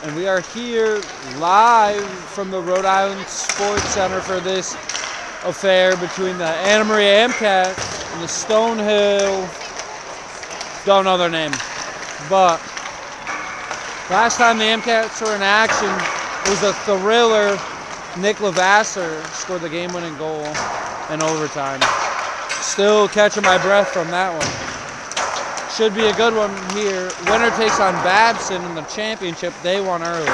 And we are here live from the Rhode Island Sports Center for this affair between the Anna Maria Amcats and the Stonehill, don't know their name. But last time the Amcats were in action, it was a thriller. Nick Levasseur scored the game-winning goal in overtime. Still catching my breath from that one. Should be a good one here. Winner takes on Babson in the championship. They won earlier.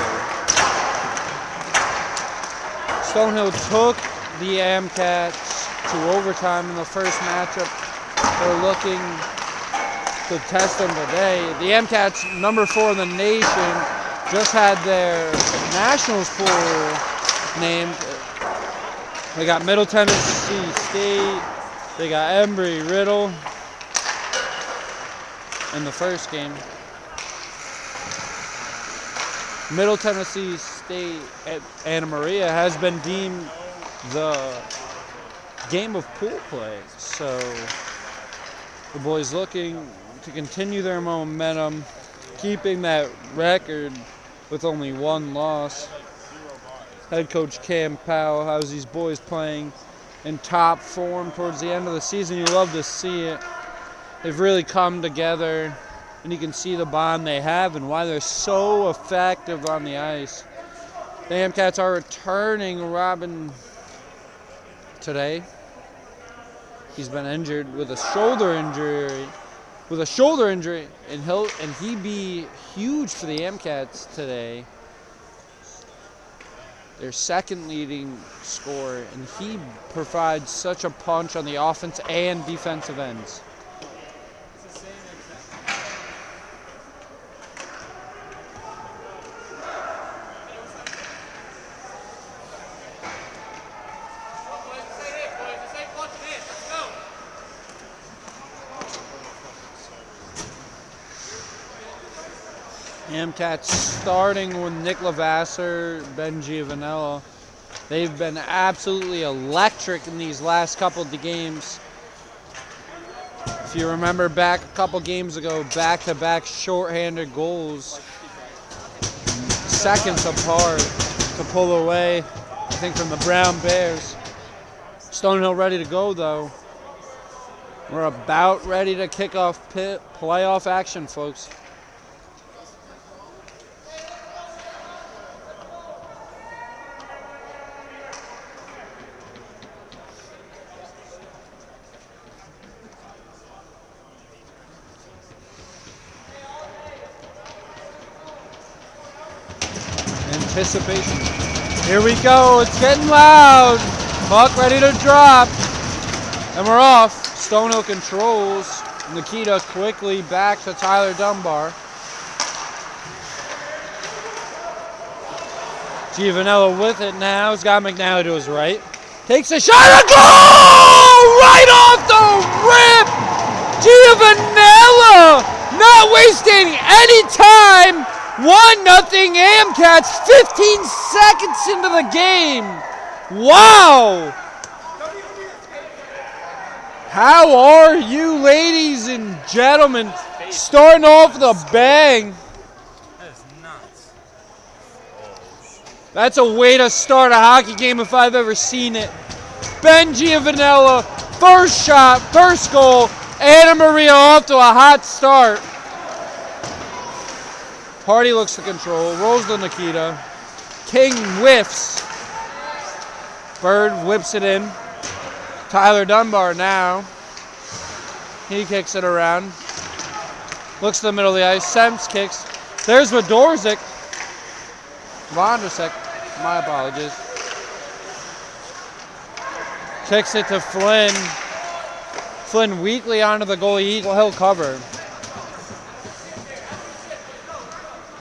Stonehill took the Amcats to overtime in the first matchup. They're looking to test them today. The Amcats, number 4 in the nation, just had their nationals pool named. They got Middle Tennessee State. They got Embry-Riddle in the first game. Middle Tennessee State at Anna Maria has been deemed the game of pool play. So the boys looking to continue their momentum, keeping that record with only one loss. Head coach Cam Powell has these boys playing in top form towards the end of the season. You love to see it. They've really come together, and you can see the bond they have and why they're so effective on the ice. The Amcats are returning Robin today. He's been injured with a shoulder injury. And he'd be huge for the Amcats today. Their second leading scorer, and he provides such a punch on the offense and defensive ends. Amcats starting with Nick Levasseur, Ben Giovanello. They've been absolutely electric in these last couple of games. If you remember back a couple games ago, back-to-back shorthanded goals, seconds apart to pull away, I think, from the Brown Bears. Stonehill ready to go, though. We're about ready to kick off playoff action, folks. Anticipation. Here we go. It's getting loud. Puck ready to drop. And we're off. Stonehill controls. Nikita quickly back to Tyler Dunbar. Giovanello with it now. He's got McNally to his right. Takes a shot. A goal! Right off the rip! Giovanello not wasting any time. 1-0 Amcats, 15 seconds into the game. Wow! How are you, ladies and gentlemen? Starting off with a bang. That is nuts. That's a way to start a hockey game if I've ever seen it. Ben Giovanello, first shot, first goal. Anna Maria off to a hot start. Hardy looks to control, rolls to Nikita. King whiffs. Bird whips it in. Tyler Dunbar now. He kicks it around. Looks to the middle of the ice. Semps kicks. There's Vodorzik. Vondrasek. My apologies. Kicks it to Flynn. Flynn weakly onto the goalie. He'll cover.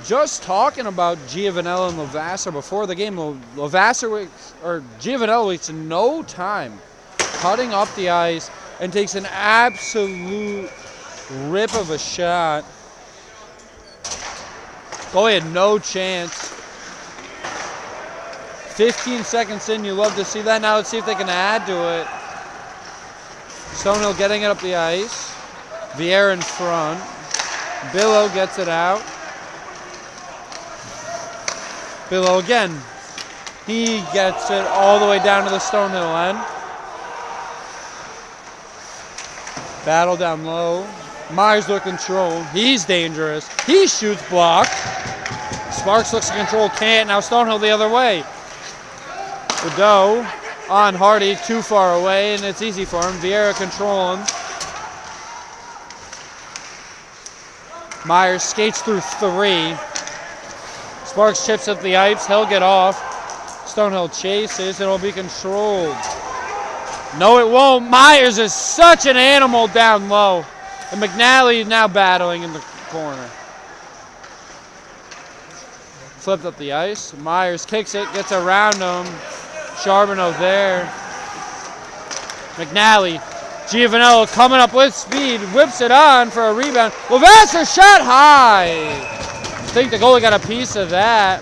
Just talking about Giovanello and Levasseur before the game. Giovanello waits no time, cutting up the ice and takes an absolute rip of a shot. Goalie had no chance. 15 seconds in, you love to see that. Now let's see if they can add to it. Stonehill getting it up the ice. Vieira in front. Billow gets it out. Below again. He gets it all the way down to the Stonehill end. Battle down low. Myers with control. He's dangerous. He shoots block. Sparks looks to control, can't. Now Stonehill the other way. Doe on Hardy, too far away, and it's easy for him. Vieira controlling. Myers skates through 3. Sparks chips at the ice. He'll get off. Stonehill chases. It'll be controlled. No, it won't. Myers is such an animal down low. And McNally now battling in the corner. Flipped up the ice. Myers kicks it, gets around him. Charbonneau there. McNally. Giovanello coming up with speed. Whips it on for a rebound. Lavasser shot high. I think the goalie got a piece of that.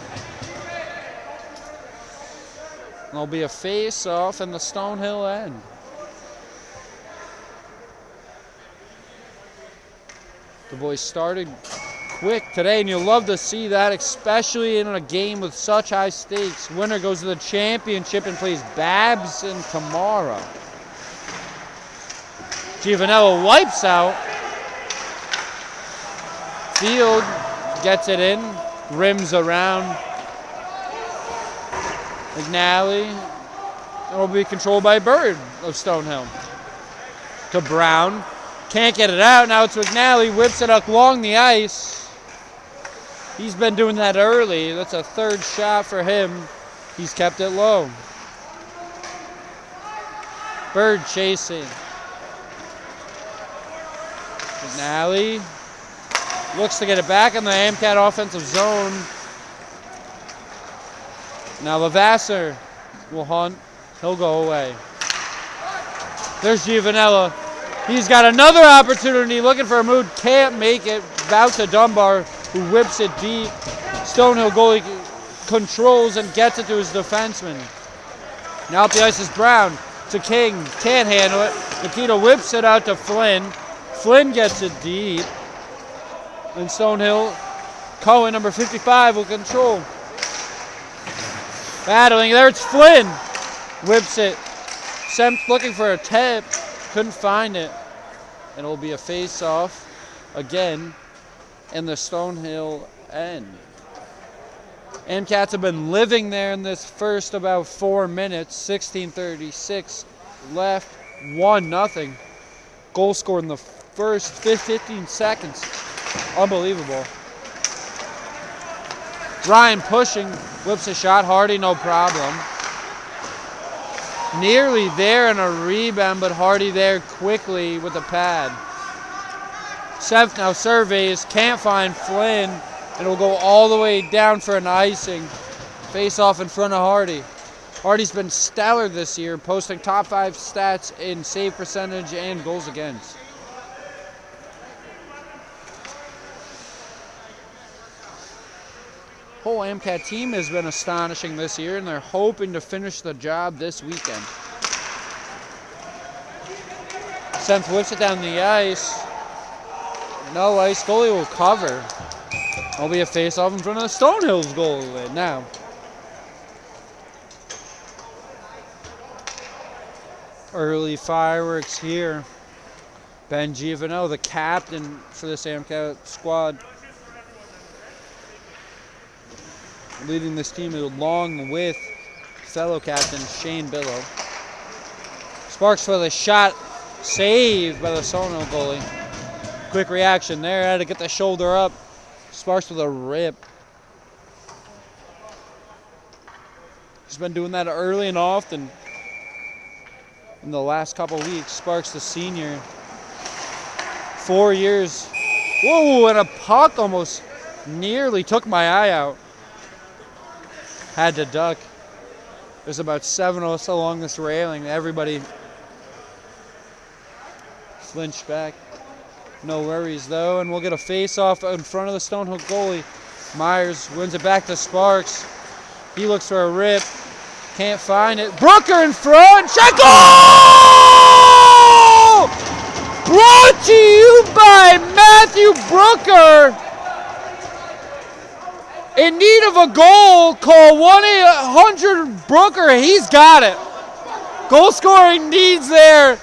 There'll be a face-off in the Stonehill end. The boys started quick today, and you'll love to see that, especially in a game with such high stakes. Winner goes to the championship and plays Babson tomorrow. Giovanello wipes out. Field gets it in, rims around. McNally. It will be controlled by Bird of Stonehill. To Brown. Can't get it out. Now it's McNally. Whips it up along the ice. He's been doing that early. That's a third shot for him. He's kept it low. Bird chasing. McNally looks to get it back in the Amcat offensive zone. Now Lavasser will hunt. He'll go away. There's Giovanella. He's got another opportunity looking for a move. Can't make it. Bout to Dunbar, who whips it deep. Stonehill goalie controls and gets it to his defenseman. Now up the ice is Brown to King. Can't handle it. Nikita whips it out to Flynn. Flynn gets it deep. And Stonehill, Cohen, number 55, will control. Battling. There it's Flynn. Whips it. Semp looking for a tip. Couldn't find it. And it'll be a face-off again in the Stonehill end. Amcats have been living there in this first about 4 minutes. 16:36 left. 1-0. Goal scored in the first 15 seconds. Unbelievable. Ryan pushing, whips a shot. Hardy, no problem. Nearly there in a rebound, but Hardy there quickly with a pad. Seth now surveys, can't find Flynn, and it'll go all the way down for an icing. Face off in front of Hardy. Hardy's been stellar this year, posting top 5 stats in save percentage and goals against. Whole Amcat team has been astonishing this year, and they're hoping to finish the job this weekend. Semp whips it down the ice. No ice. Goalie will cover. It'll be a face-off in front of the Stonehill's goalie now. Early fireworks here. Ben Giovanello, the captain for this Amcat squad, leading this team along with fellow captain Shane Billow. Sparks for the shot, saved by the Stonehill goalie. Quick reaction there, had to get the shoulder up. Sparks with a rip. He's been doing that early and often in the last couple weeks. Sparks, the senior, 4 years. Whoa, and a puck almost nearly took my eye out. Had to duck. There's about 7 of us along this railing. Everybody flinched back. No worries though, and we'll get a face-off in front of the Stonehill goalie. Myers wins it back to Sparks. He looks for a rip. Can't find it. Brooker in front. Shot goal! Brought to you by Matthew Brooker. In need of a goal, call 1-800-Brooker. He's got it. Goal scoring needs there.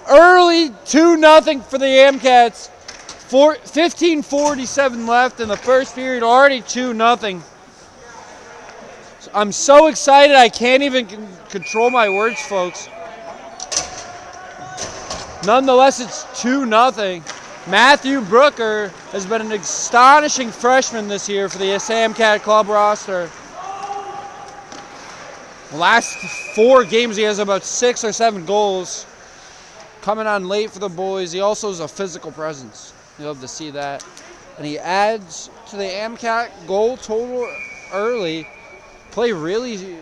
Early 2-0 for the Amcats. 15:47 left in the first period, already 2-0. I'm so excited I can't even control my words, folks. Nonetheless, it's 2-0. Matthew Brooker has been an astonishing freshman this year for the Amcat Club roster. The last 4 games, he has about 6 or 7 goals. Coming on late for the boys. He also is a physical presence. You love to see that. And he adds to the Amcat goal total early. Play really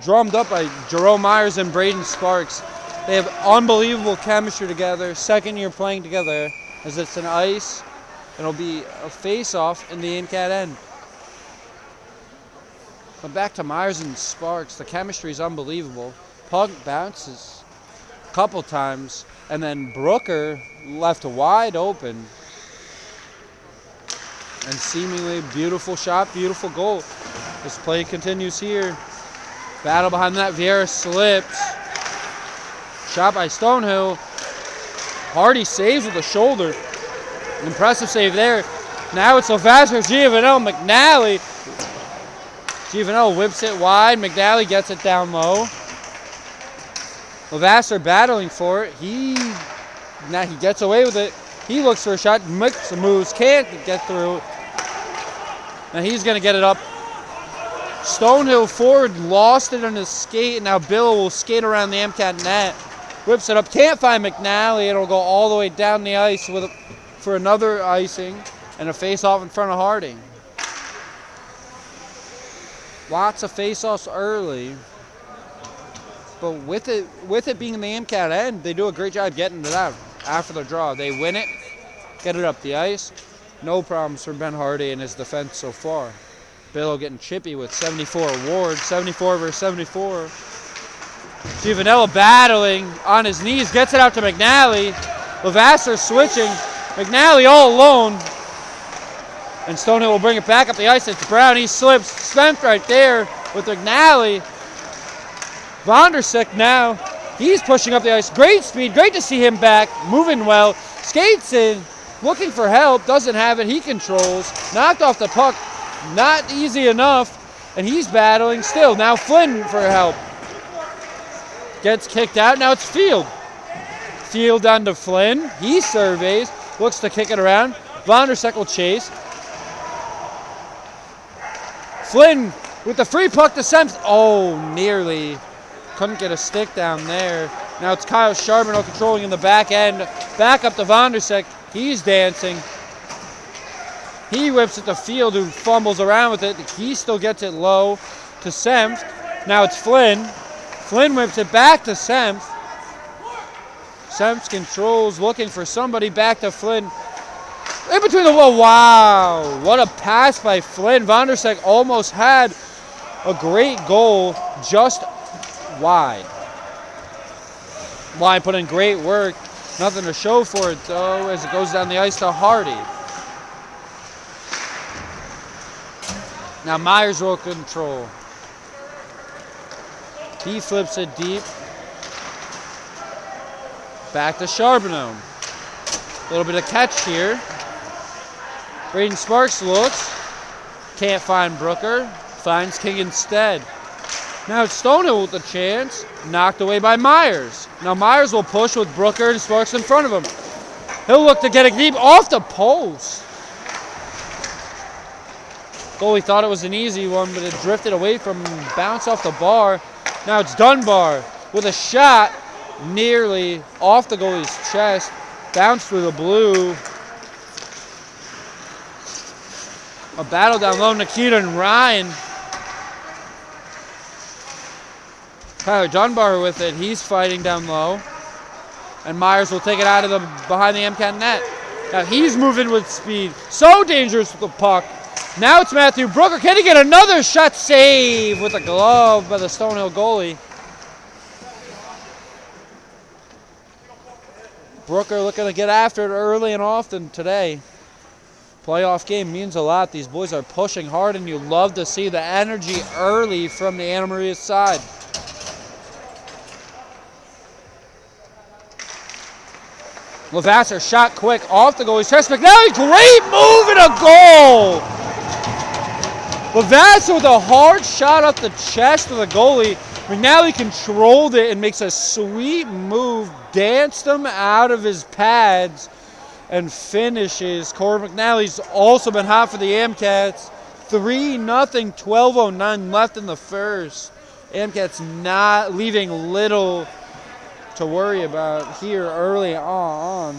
drummed up by Jerome Myers and Braden Sparks. They have unbelievable chemistry together. Second year playing together as it's an ice. It'll be a face-off in the Amcat end. But back to Myers and Sparks. The chemistry is unbelievable. Puck bounces a couple times. And then Brooker left wide open. And seemingly beautiful shot, beautiful goal. This play continues here. Battle behind that. Vieira slips. Shot by Stonehill. Hardy saves with the shoulder. Impressive save there. Now it's Sylvester Giovanelli. McNally. Giovanelli whips it wide. McNally gets it down low. Levasseur battling for it. He gets away with it. He looks for a shot. Makes some moves. Can't get through. Now he's going to get it up. Stonehill forward lost it on his skate. And now Bill will skate around the Amcat net. Whips it up. Can't find McNally. It'll go all the way down the ice for another icing. And a face-off in front of Harding. Lots of face-offs early. But with it being in the Amcat end, they do a great job getting it out after the draw. They win it, get it up the ice. No problems for Ben Hardy and his defense so far. Bill getting chippy with 74 awards, 74 versus 74. Giovanelli battling on his knees, gets it out to McNally. Levasseur switching. McNally all alone. And Stonehill will bring it back up the ice. It's Brown. He slips. Spent right there with McNally. Vondersick now. He's pushing up the ice. Great speed. Great to see him back. Moving well. Skates in. Looking for help. Doesn't have it. He controls. Knocked off the puck. Not easy enough. And he's battling still. Now Flynn for help. Gets kicked out. Now it's Field. Field down to Flynn. He surveys. Looks to kick it around. Vondersick will chase. Flynn with the free puck to Semps. Oh, nearly. Couldn't get a stick down there. Now it's Kyle Charbonneau controlling in the back end. Back up to Vondersick. He's dancing. He whips it to Field, who fumbles around with it. He still gets it low to Semps. Now it's Flynn. Flynn whips it back to Semps. Semps controls, looking for somebody. Back to Flynn. In between the wall. Wow. What a pass by Flynn. Vondersick almost had a great goal just wide. Line put in great work. Nothing to show for it, though, as it goes down the ice to Hardy. Now Myers will control. He flips it deep. Back to Charbonneau. A little bit of catch here. Braden Sparks looks. Can't find Brooker. Finds King instead. Now it's Stonehill with the chance. Knocked away by Myers. Now Myers will push with Brooker and Sparks in front of him. He'll look to get it deep off the post. Goalie thought it was an easy one, but it drifted away from him, bounced off the bar. Now it's Dunbar with a shot nearly off the goalie's chest. Bounced through the blue. A battle down low. Nikita and Ryan. Tyler Dunbar with it. He's fighting down low. And Myers will take it out of the behind the Amcat net. Now he's moving with speed. So dangerous with the puck. Now it's Matthew Brooker. Can he get another shot? Save with a glove by the Stonehill goalie. Brooker looking to get after it early and often today. Playoff game means a lot. These boys are pushing hard, and you love to see the energy early from the Anna Maria side. Lavasser shot quick off the goalie's chest. McNally, great move and a goal! Lavasser with a hard shot off the chest of the goalie. McNally controlled it and makes a sweet move, danced him out of his pads, and finishes. Corey McNally's also been hot for the Amcats. 3-0, 12:09 left in the first. Amcats not leaving little to worry about here early on.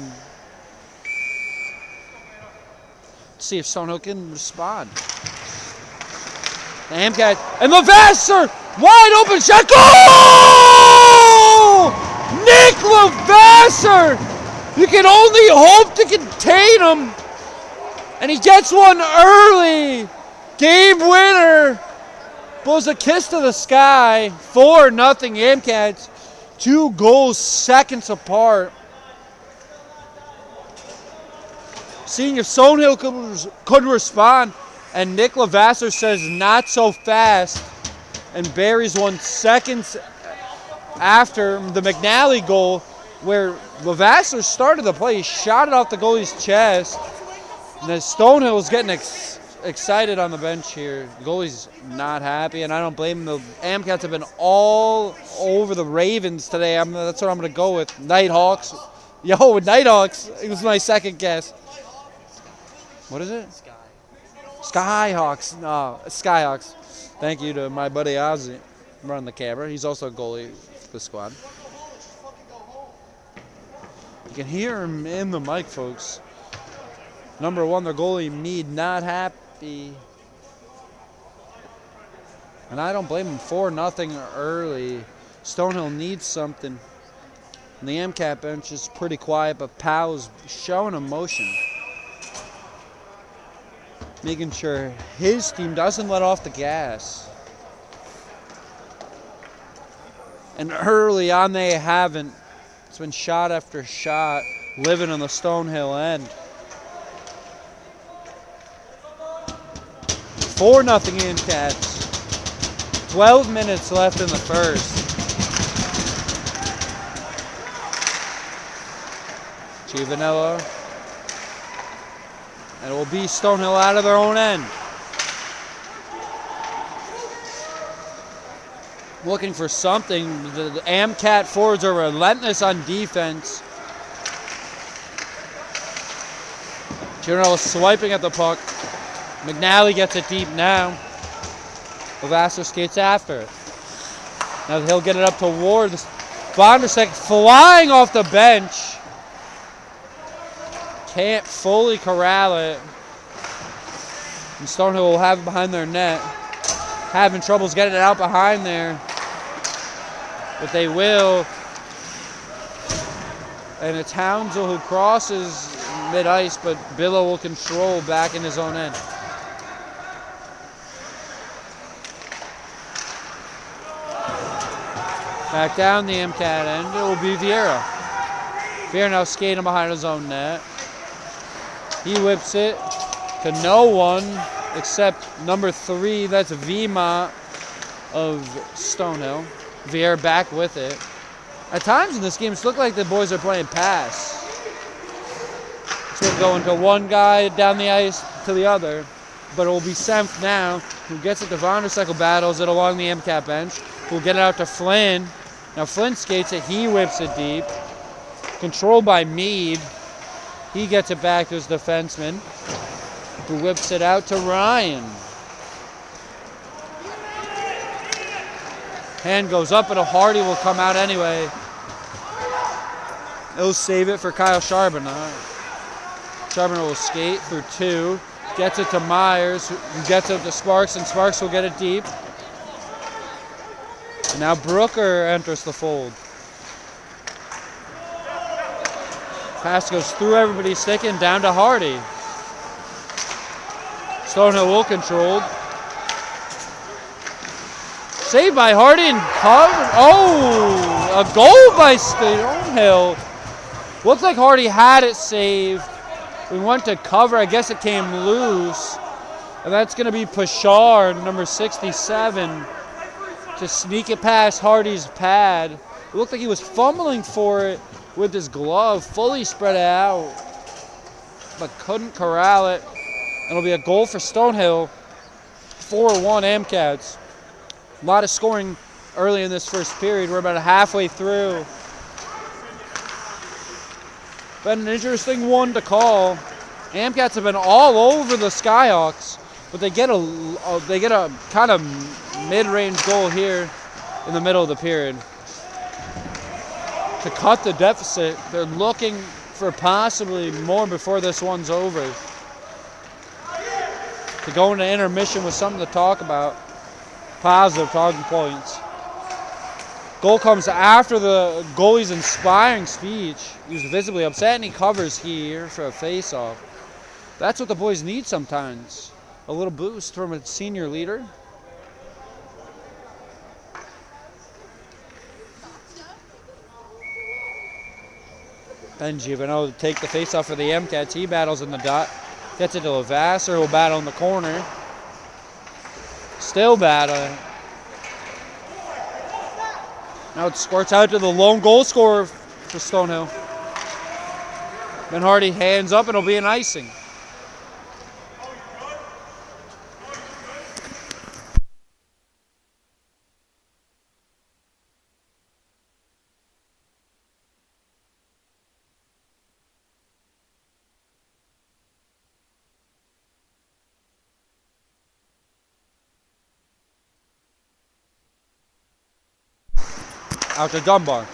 Let's see if Stonehill can respond. The Amcat and Lavasser, wide open shot, goal! Nick Lavasser! You can only hope to contain him. And he gets one early. Game winner. Blows a kiss to the sky. 4-0 Amcats. 2 goals seconds apart. Seeing if Stonehill could respond. And Nick Lavasser says not so fast. And buries one seconds after the McNally goal, where Lavasser started the play. He shot it off the goalie's chest. And then Stonehill was getting excited on the bench here. The goalie's not happy, and I don't blame him. The Amcats have been all over the Ravens today. That's what I'm going to go with. Nighthawks. Yo, Nighthawks. It was my second guess. What is it? Skyhawks. No, Skyhawks. Thank you to my buddy Ozzy running the camera. He's also a goalie for the squad. You can hear him in the mic, folks. Number 1, their goalie, Mead, not happy. And I don't blame him. 4-0 early. Stonehill needs something. And the MCAT bench is pretty quiet, but Powell's showing emotion. Making sure his team doesn't let off the gas. And early on they haven't. It's been shot after shot, living on the Stonehill end. 4-0 Amcats. 12 minutes left in the first. Chiavanella. And it will be Stonehill out of their own end. Looking for something. The Amcat forwards are relentless on defense. Chiavanella swiping at the puck. McNally gets it deep now. Lavasser skates after it. Now he'll get it up toward Bondersek, flying off the bench. Can't fully corral it. And Stonehill will have it behind their net. Having troubles getting it out behind there. But they will. And it's Hounsell who crosses mid-ice, but Billow will control back in his own end. Back down the MCAT end, it will be Vieira. Vieira now skating behind his own net. He whips it to no one except number 3, that's Vima of Stonehill. Vieira back with it. At times in this game, it's looked like the boys are playing pass. So we're going to one guy down the ice to the other. But it will be Senf now, who gets it to Vondercycle, battles it along the MCAT bench. Who'll get it out to Flynn. Now Flynn skates it, he whips it deep. Controlled by Mead. He gets it back to his defenseman, who whips it out to Ryan. Hand goes up, and a Hardy will come out anyway. He'll save it for Kyle Charbonneau. Charbonneau will skate through 2. Gets it to Myers, who gets it to Sparks, and Sparks will get it deep. And now Brooker enters the fold. Pass goes through everybody's stick and down to Hardy. Stonehill will control. Saved by Hardy and covered. Oh, a goal by Stonehill. Looks like Hardy had it saved. We went to cover. I guess it came loose. And that's going to be Pashard, number 67, to sneak it past Hardy's pad. It looked like he was fumbling for it with his glove, fully spread it out, but couldn't corral it. It'll be a goal for Stonehill, 4-1 AMCATs. A lot of scoring early in this first period. We're about halfway through. Been an interesting one to call. AMCATs have been all over the Skyhawks, but they get a kind of mid-range goal here in the middle of the period. To cut the deficit, they're looking for possibly more before this one's over. To go into intermission with something to talk about. Positive talking points. Goal comes after the goalie's inspiring speech. He was visibly upset and he covers here for a face-off. That's what the boys need sometimes. A little boost from a senior leader. Benji Vano to take the face-off for the MCATs. He battles in the dot. Gets it to Lavasser, who will battle in the corner. Still battling. Now it squirts out to the lone goal scorer for Stonehill. Ben Hardy hands up and it'll be an icing. Out to Dunbar.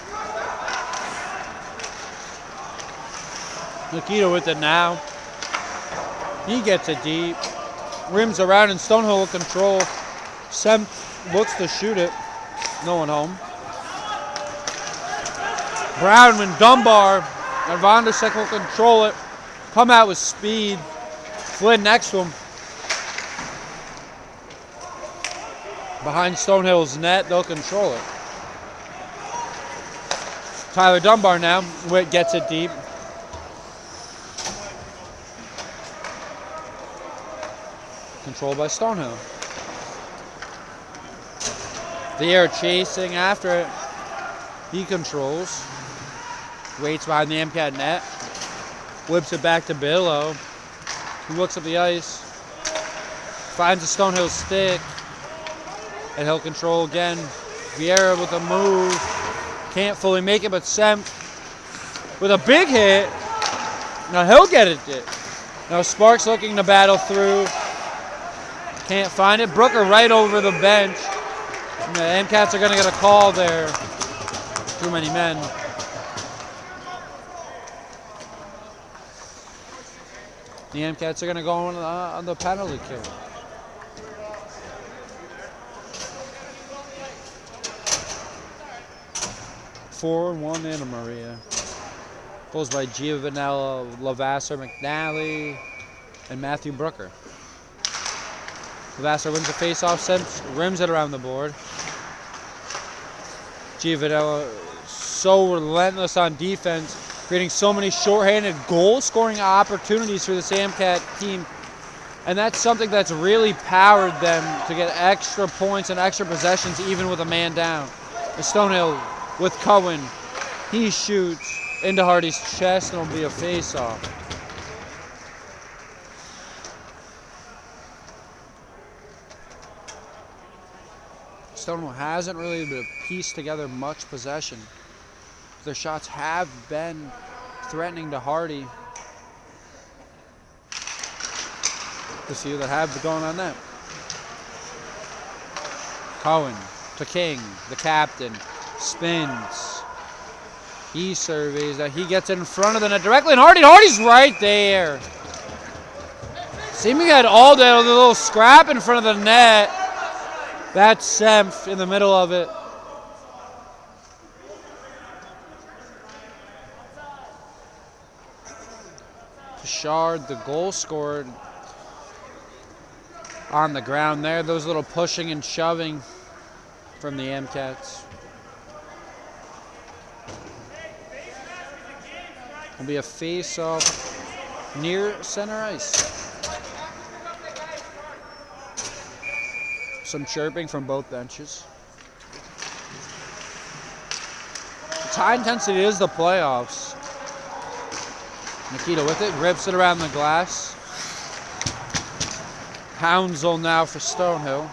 Nikita with it now. He gets it deep. Rims around and Stonehill will control. Sem looks to shoot it. No one home. Brown and Dunbar and Von der Sek will control it. Come out with speed. Flynn next to him. Behind Stonehill's net, they'll control it. Tyler Dunbar now, Witt gets it deep. Controlled by Stonehill. The air chasing after it. He controls. Waits behind the MCAT net. Whips it back to Billow. He looks up the ice. Finds a Stonehill stick. And he'll control again. Vieira with a move. Can't fully make it, but Sem with a big hit. Now he'll get it. Now Sparks looking to battle through. Can't find it. Brooker right over the bench. And the MCATs are going to get a call there. Too many men. The MCATs are going to go on the penalty kill. (4-1) Anna Maria. Goals by Giovanella, Lavasser, McNally, and Matthew Brooker. Lavasser wins the faceoff, rims it around the board. Giovanella so relentless on defense, creating so many shorthanded goal-scoring opportunities for this AMCAT team. And that's something that's really powered them to get extra points and extra possessions even with a man down. The Stonehill with Cohen, he shoots into Hardy's chest and it'll be a face-off. Stonehill hasn't really been pieced together much possession. Their shots have been threatening to Hardy. The few that have been going on that. Cohen to King, the captain. Spins. He surveys that. He gets in front of the net directly, and Hardy's right there. Seeming had all the little scrap in front of the net. That's Semf in the middle of it. Pashard, the goal scored on the ground there. Those little pushing and shoving from the MCATs. Will be a face-off near center ice. Some chirping from both benches. It's high intensity is the playoffs. Nikita with it, rips it around the glass. Hounsel now for Stonehill.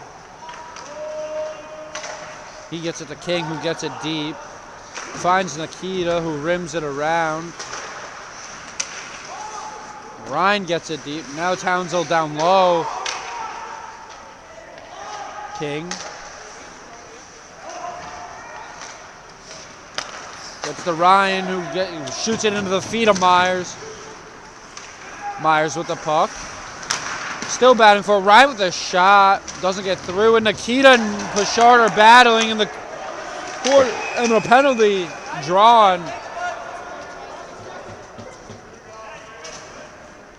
He gets it to King, who gets it deep. Finds Nikita, who rims it around. Ryan gets it deep. Now it's Hounsel down low. King. Gets to Ryan, who shoots it into the feet of Myers. Myers with the puck. Still batting for it. Ryan with a shot. Doesn't get through. And Nikita and Pashard are battling in the court. And a penalty drawn.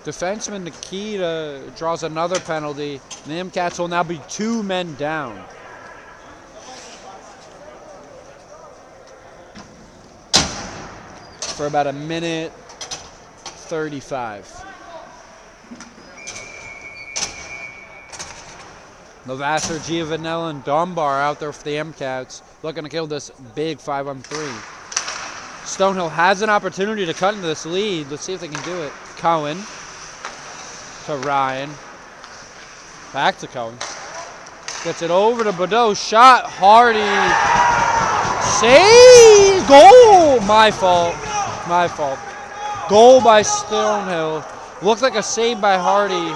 Defenseman Nikita draws another penalty. The M-Cats will now be 2 men down. For about a minute 35. Levasseur, Giovanella, and Dunbar out there for the M-Cats, looking to kill this big 5-on-3. Stonehill has an opportunity to cut into this lead. Let's see if they can do it. Cohen to Ryan. Back to Cohen. Gets it over to Badeau. Shot. Hardy. Save. Goal. My fault. My fault. Goal by Stonehill. Looked like a save by Hardy.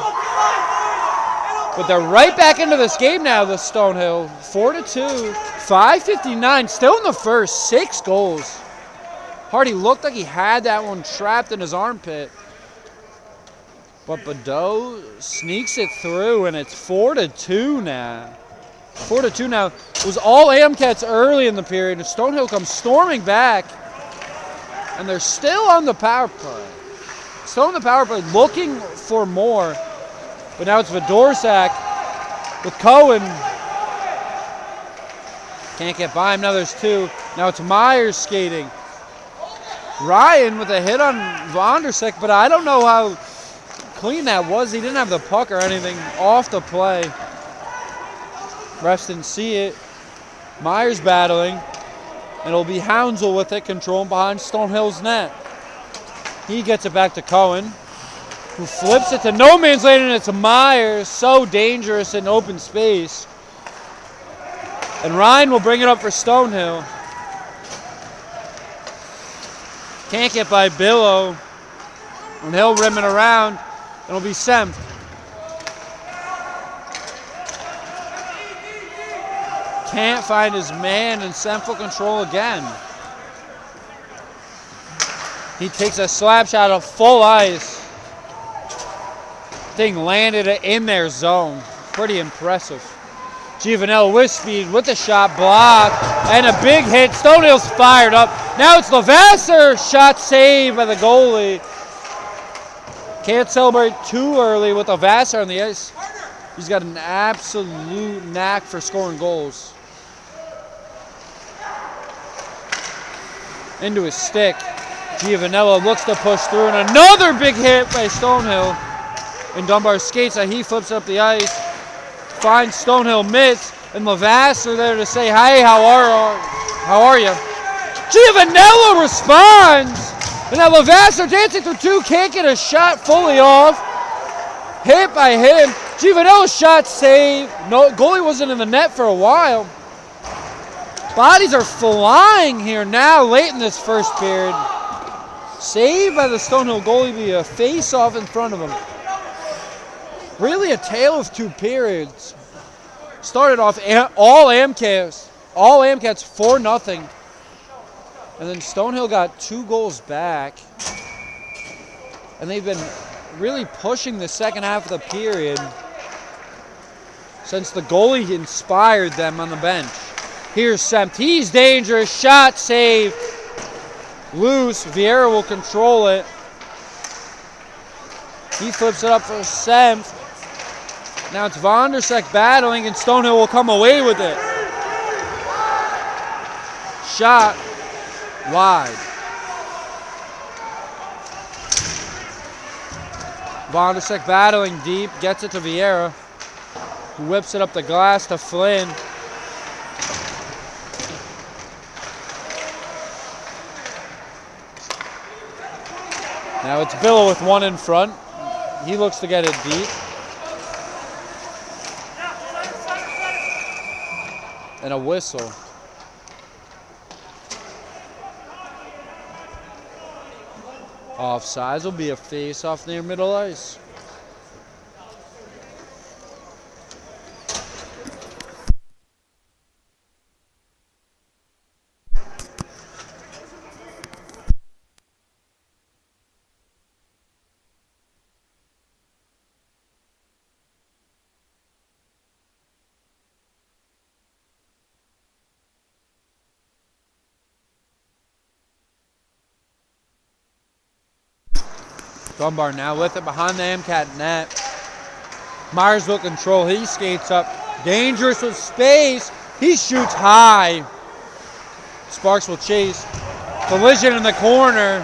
But they're right back into this game now, the Stonehill. 4-2. 5:59. Still in the first. 6 goals. Hardy looked like he had that one trapped in his armpit. But Badeau sneaks it through, and it's 4-2 now. 4-2 now. It was all AMCats early in the period, and Stonehill comes storming back. And they're still on the power play. Still on the power play, looking for more. But now it's Vidorsak with Cohen. Can't get by him. Now there's 2. Now it's Myers skating. Ryan with a hit on Vondersek, but I don't know how clean that was. He didn't have the puck or anything off the play. Refs didn't see it. Myers battling. And it'll be Hounsel with it, controlling behind Stonehill's net. He gets it back to Cohen, who flips it to no man's land, and it's Myers. So dangerous in open space. And Ryan will bring it up for Stonehill. Can't get by Billow. And he'll rim it around. It'll be Semp. Can't find his man, and Semp will control again. He takes a slap shot of full ice. Thing landed in their zone. Pretty impressive. Giovanella with speed, with the shot blocked, and a big hit. Stonehill's fired up. Now it's Levasseur. Shot saved by the goalie. Can't celebrate too early with Levasseur on the ice. He's got an absolute knack for scoring goals. Into his stick. Giovanella looks to push through, and another big hit by Stonehill. And Dunbar skates that he flips up the ice. Finds Stonehill mitts, and Levasseur there to say, "Hi, how are you?" Giovanella responds, and now Levasseur dancing through 2, can't get a shot fully off. Hit by him. Giovanella's shot saved. No, goalie wasn't in the net for a while. Bodies are flying here now, late in this first period. Saved by the Stonehill goalie via face-off in front of him. Really a tale of 2 periods. Started off all AMCats 4-0. And then Stonehill got 2 goals back. And they've been really pushing the second half of the period since the goalie inspired them on the bench. Here's Semp. He's dangerous. Shot save. Loose. Vieira will control it. He flips it up for Semp. Now it's Vondersek battling, and Stonehill will come away with it. Shot wide. Vondersick battling deep, gets it to Vieira, who whips it up the glass to Flynn. Now it's Villa with one in front. He looks to get it deep. And a whistle. Offsides will be a face-off near middle ice. Dunbar now with it behind the MCAT net. Myers will control. He skates up. Dangerous with space. He shoots high. Sparks will chase. Collision in the corner.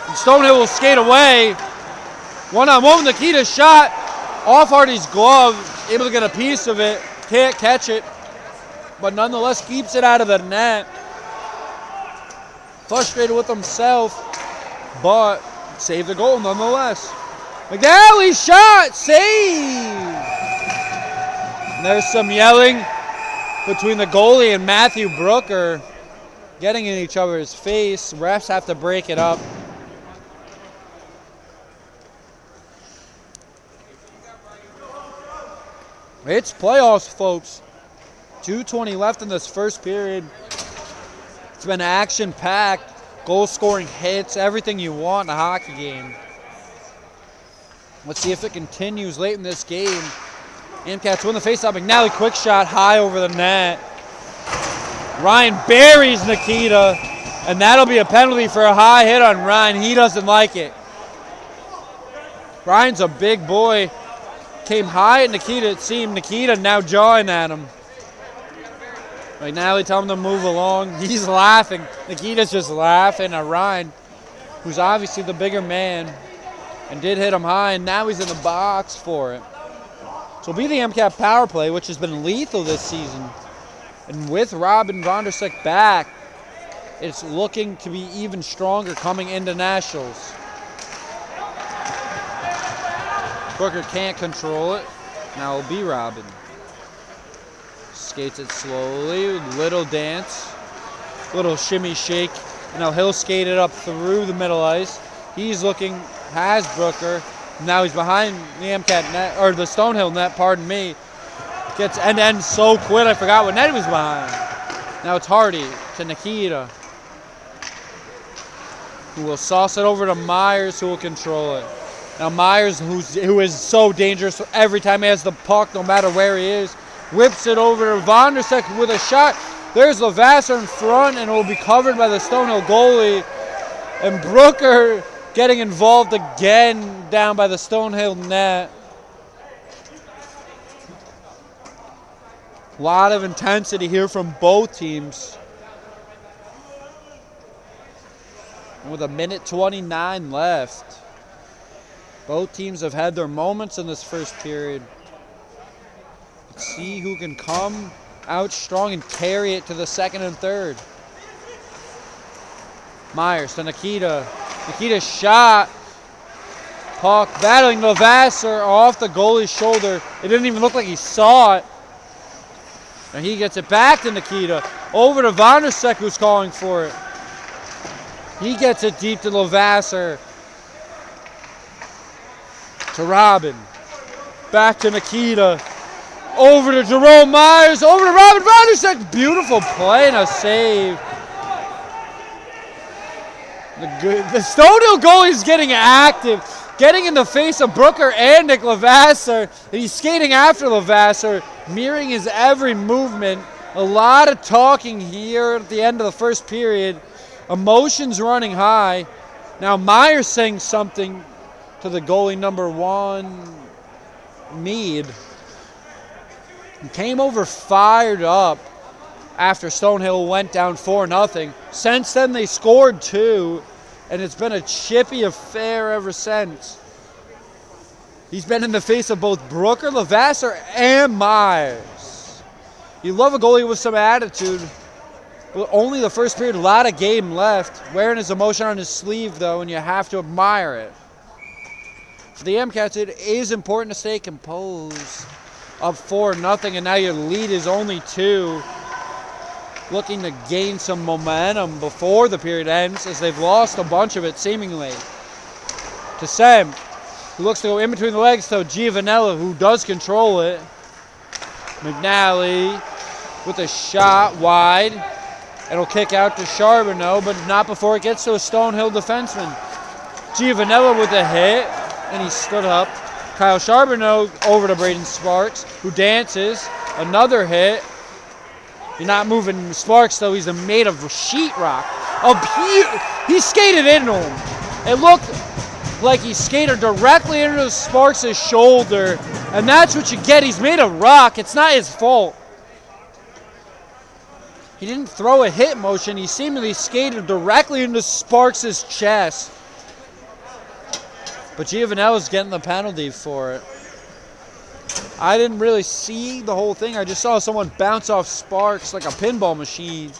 And Stonehill will skate away. One-on-one. Nikita's shot. Off Hardy's glove. Able to get a piece of it. Can't catch it. But nonetheless keeps it out of the net. Frustrated with himself. But saved the goal nonetheless. McNally's shot, save! And there's some yelling between the goalie and Matthew Brooker, getting in each other's face. Refs have to break it up. It's playoffs, folks. 2:20 left in this first period. It's been action-packed. Goal-scoring hits, everything you want in a hockey game. Let's see if it continues late in this game. Amcats win the faceoff. McNally quick shot high over the net. Ryan buries Nikita, and that'll be a penalty for a high hit on Ryan. He doesn't like it. Ryan's a big boy. Came high at Nikita, it seemed. Nikita now jawing at him. McNally telling him to move along. He's laughing. Nikita's just laughing at Ryan, who's obviously the bigger man, and did hit him high, and now he's in the box for it. So it'll be the MCAT power play, which has been lethal this season. And with Robin Vondersick back, it's looking to be even stronger coming into Nationals. Brooker can't control it. Now it'll be Robin. Skates it slowly, little dance, little shimmy shake. Now he'll skate it up through the middle ice. He's looking, has Brooker. Now he's behind the MCAT net, or the Stonehill net, pardon me. Gets end-to-end so quick, I forgot what net he was behind. Now it's Hardy to Nikita, who will sauce it over to Myers, who will control it. Now Myers, who is so dangerous every time he has the puck, no matter where he is, whips it over to Vondersick with a shot. There's Levasseur in front, and it will be covered by the Stonehill goalie. And Brooker getting involved again down by the Stonehill net. A lot of intensity here from both teams. And with 1:29 left, both teams have had their moments in this first period. Let's see who can come out strong and carry it to the second and third. Myers to Nikita. Nikita's shot. Puck battling Levasseur off the goalie's shoulder. It didn't even look like he saw it. And he gets it back to Nikita. Over to Vondersick, who's calling for it. He gets it deep to Levasseur. To Robin. Back to Nikita. Over to Jerome Myers. Over to Robin Vondersick. Beautiful play and a save. The Stonehill goalie's getting active. Getting in the face of Brooker and Nick Levasseur. And he's skating after Levasseur, mirroring his every movement. A lot of talking here at the end of the first period. Emotions running high. Now Myers saying something to the goalie number 1, Mead. He came over fired up after Stonehill went down 4-0. Since then they scored 2. and it's been a chippy affair ever since. He's been in the face of both Brooker, Lavasser, and Myers. You love a goalie with some attitude. Well, only the first period, a lot of game left. Wearing his emotion on his sleeve, though, and you have to admire it. For the MCATs, it is important to stay composed. Up 4-0, and now your lead is only 2. Looking to gain some momentum before the period ends, as they've lost a bunch of it, seemingly. To Sem, who looks to go in between the legs, to Giovanella, who does control it. McNally with a shot wide. It'll kick out to Charbonneau, but not before it gets to a Stonehill defenseman. Giovanella with a hit, and he stood up. Kyle Charbonneau over to Braden Sparks, who dances. Another hit. You're not moving Sparks, though. He's made of sheetrock. He skated into him. It looked like he skated directly into Sparks' shoulder, and that's what you get. He's made of rock. It's not his fault. He didn't throw a hit motion. He seemingly skated directly into Sparks' chest. But Giovanella's getting the penalty for it. I didn't really see the whole thing. I just saw someone bounce off Sparks like a pinball machine.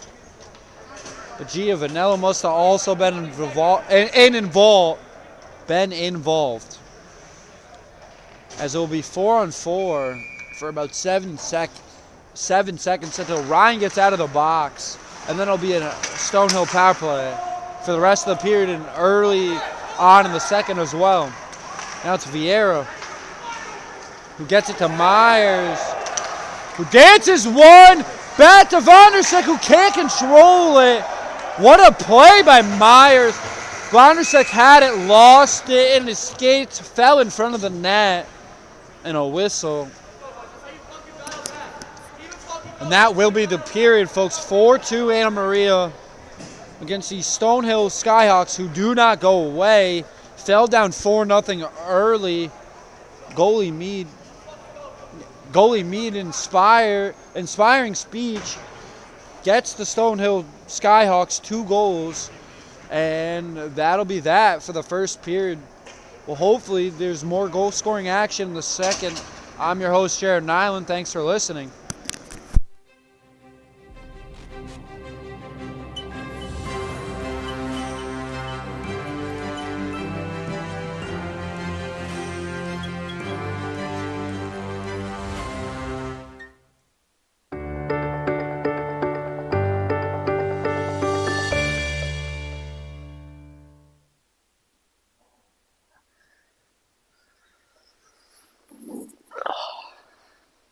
But Giovanella must have also been involved. As it will be 4-on-4 for about 7 seconds until Ryan gets out of the box. And then it'll be a Stonehill power play for the rest of the period and early on in the second as well. Now it's Vieira, who gets it to Myers, who dances one, back to Vondersick, who can't control it. What a play by Myers. Vondersick had it, lost it, and his skates fell in front of the net, and a whistle. And that will be the period, folks. 4-2 Anna Maria against the Stonehill Skyhawks, who do not go away. Fell down 4-0 early. Goalie Mead inspiring speech gets the Stonehill Skyhawks 2 goals. And that'll be that for the first period. Well, hopefully there's more goal-scoring action in the second. I'm your host, Jarret Niland. Thanks for listening.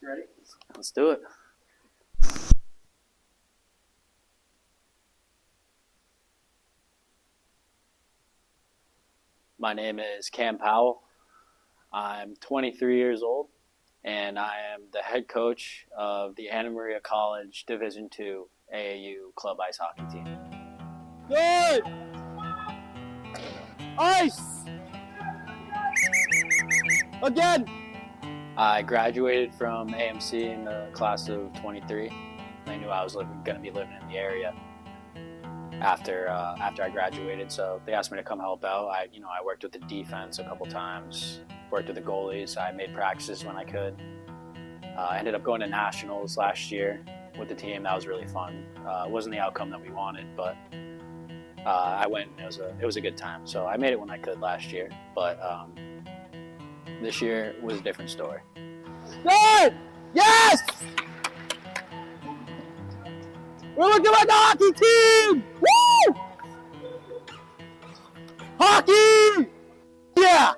Ready? Let's do it. My name is Cam Powell. I'm 23 years old, and I am the head coach of the Anna Maria College Division II AAU Club Ice Hockey team. Good! Ice! Again! I graduated from AMC in the class of 23. I knew I was going to be living in the area after I graduated, so they asked me to come help out. I worked with the defense a couple times, worked with the goalies. I made practices when I could. I ended up going to nationals last year with the team. That was really fun. It wasn't the outcome that we wanted, but I went. And it was a good time. So I made it when I could last year, but this year was a different story. Good! Yes! We're looking like a hockey team! Woo! Hockey! Yeah!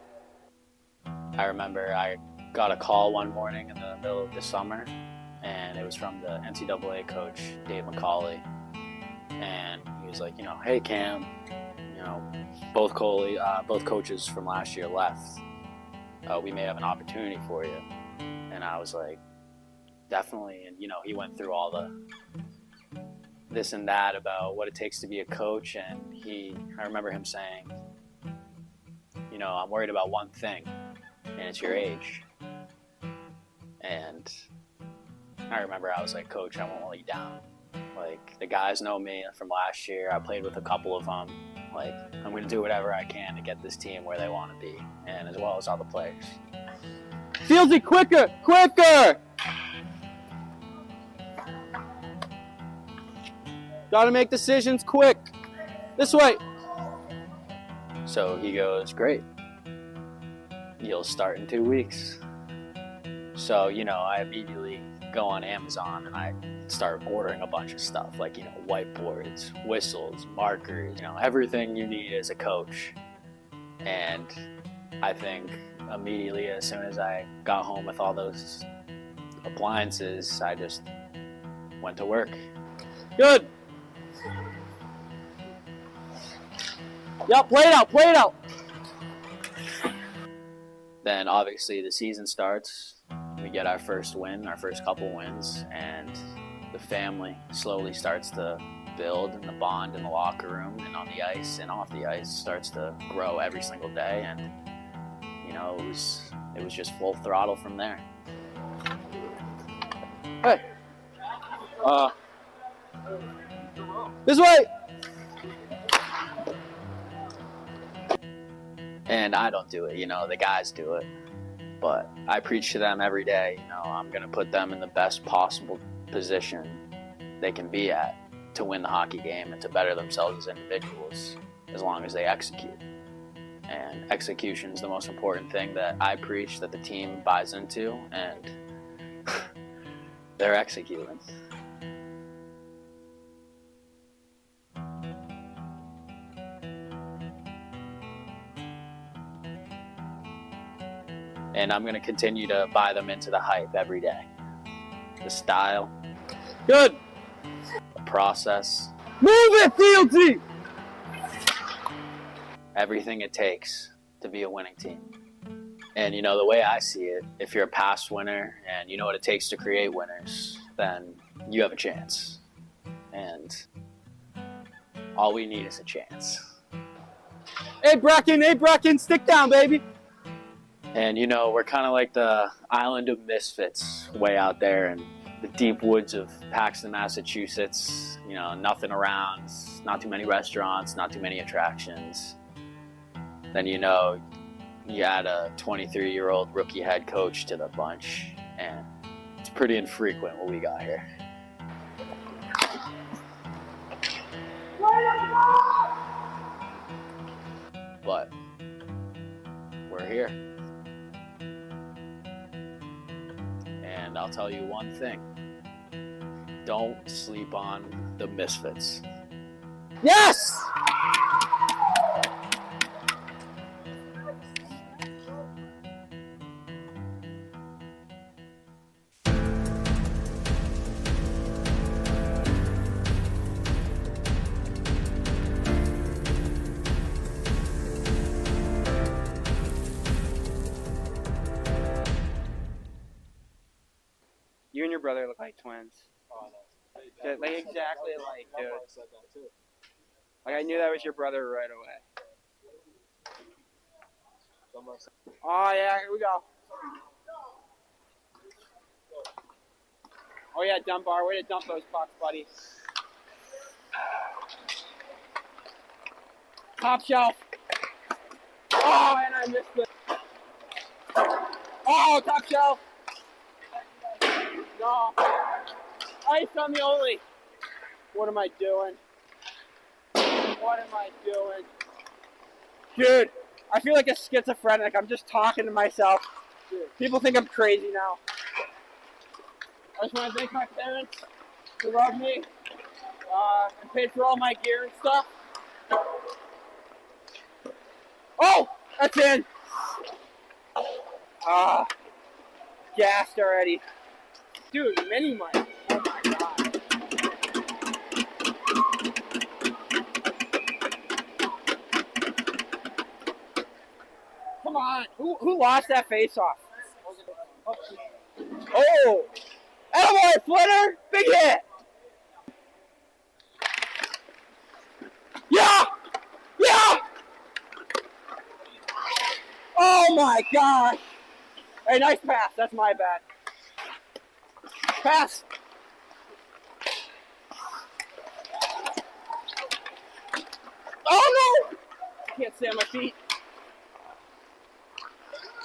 I remember I got a call one morning in the middle of the summer, and it was from the NCAA coach, Dave McCauley. And he was like, hey Cam, both coaches from last year left. We may have an opportunity for you. And I was like, definitely. And he went through all the this and that about what it takes to be a coach. And I remember him saying, I'm worried about one thing, and it's your age. And I remember I was like, Coach, I won't let you down. Like, the guys know me from last year. I played with a couple of them Like, I'm going to do whatever I can to get this team where they want to be, and as well as all the players. Fieldsy, quicker, quicker! Gotta make decisions quick. This way. So he goes, great. You'll start in 2 weeks. So, I immediately go on Amazon and I start ordering a bunch of stuff like, whiteboards, whistles, markers, everything you need as a coach. And I think immediately as soon as I got home with all those appliances, I just went to work. Good. Yep, play it out. Then obviously the season starts. We get our first win, our first couple wins, and the family slowly starts to build, and the bond in the locker room and on the ice and off the ice starts to grow every single day. And it was just full throttle from there. Hey. This way. And I don't do it, the guys do it. But I preach to them every day, I'm going to put them in the best possible position they can be at to win the hockey game and to better themselves as individuals, as long as they execute. And execution is the most important thing that I preach, that the team buys into, and they're executing. And I'm going to continue to buy them into the hype every day. The style. Good. The process. Move it, Fieldsy! Everything it takes to be a winning team. And the way I see it, if you're a past winner and you know what it takes to create winners, then you have a chance. And all we need is a chance. Hey, Bracken, stick down, baby. And we're kind of like the island of misfits way out there in the deep woods of Paxton, Massachusetts. Nothing around, not too many restaurants, not too many attractions. Then you add a 23-year-old rookie head coach to the bunch, and it's pretty infrequent what we got here. But we're here. And I'll tell you one thing. Don't sleep on the misfits. Yes! You and your brother look like twins. Oh, no. Like exactly like, dude. Like I knew that was your brother right away. Oh yeah, here we go. Oh yeah, dump bar. Way to dump those pucks, buddy. Top shelf. Oh, and I missed it. Oh, top shelf. No. Ice on the only. What am I doing? What am I doing? Dude, I feel like a schizophrenic. I'm just talking to myself. People think I'm crazy now. I just want to thank my parents who love me and paid for all my gear and stuff. Oh, that's in. Gassed already. Dude, mini mic. Oh my god. Come on. Who lost that face off? Oh! Attaboy, Flitter! Big hit! Yeah! Yeah! Oh my gosh! Hey, nice pass. That's my bad. Pass! Oh no! Can't stay on my feet.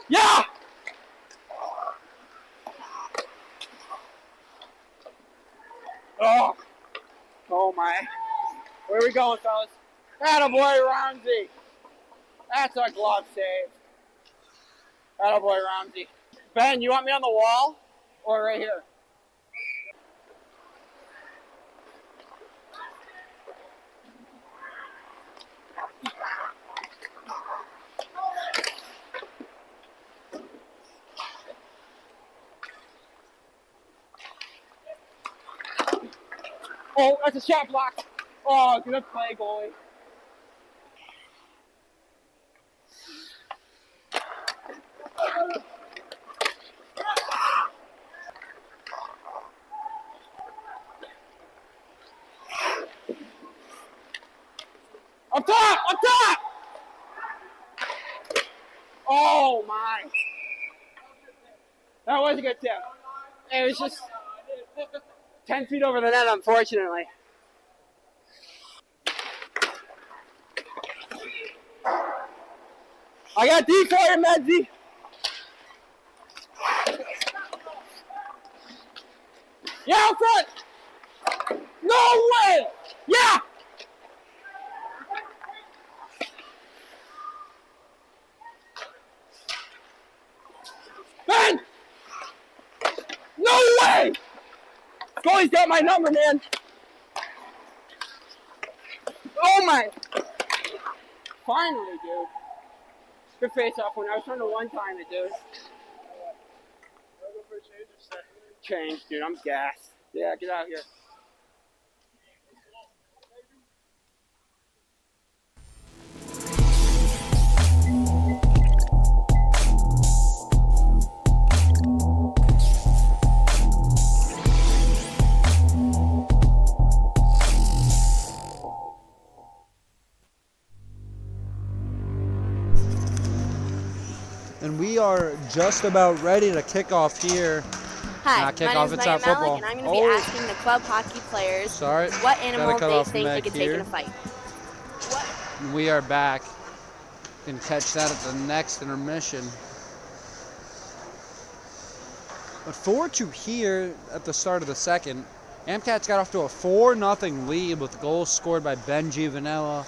Yeah! Oh. Oh my. Where are we going, fellas? Attaboy, Ramsey. That's a glove save. Attaboy, Ramsey. Ben, you want me on the wall? Or right here? Oh, that's a shot block. Oh, good play, goalie. Up top! Up top! Oh, my. That was a good tip. It was just 10 feet over the net, unfortunately. I got D for you, Medzi. Yeah, out front. No way. Yeah. Ben. No way. Goalie's got my number, man. Oh my. Finally, dude. Good face off when I was trying to one time it, dude. Change, dude. I'm gassed. Yeah, get out of here. And we are just about ready to kick off here. Hi, Not kick my off, name is it's Megan not football. Malik, and I'm going to be asking the club hockey players Sorry. what animal cut they off think they Meg could take in here. a fight. And we are back. You can catch that at the next intermission. But 4-2 here at the start of the second. Amcats got off to a 4-0 lead with goals scored by Benji Vanilla,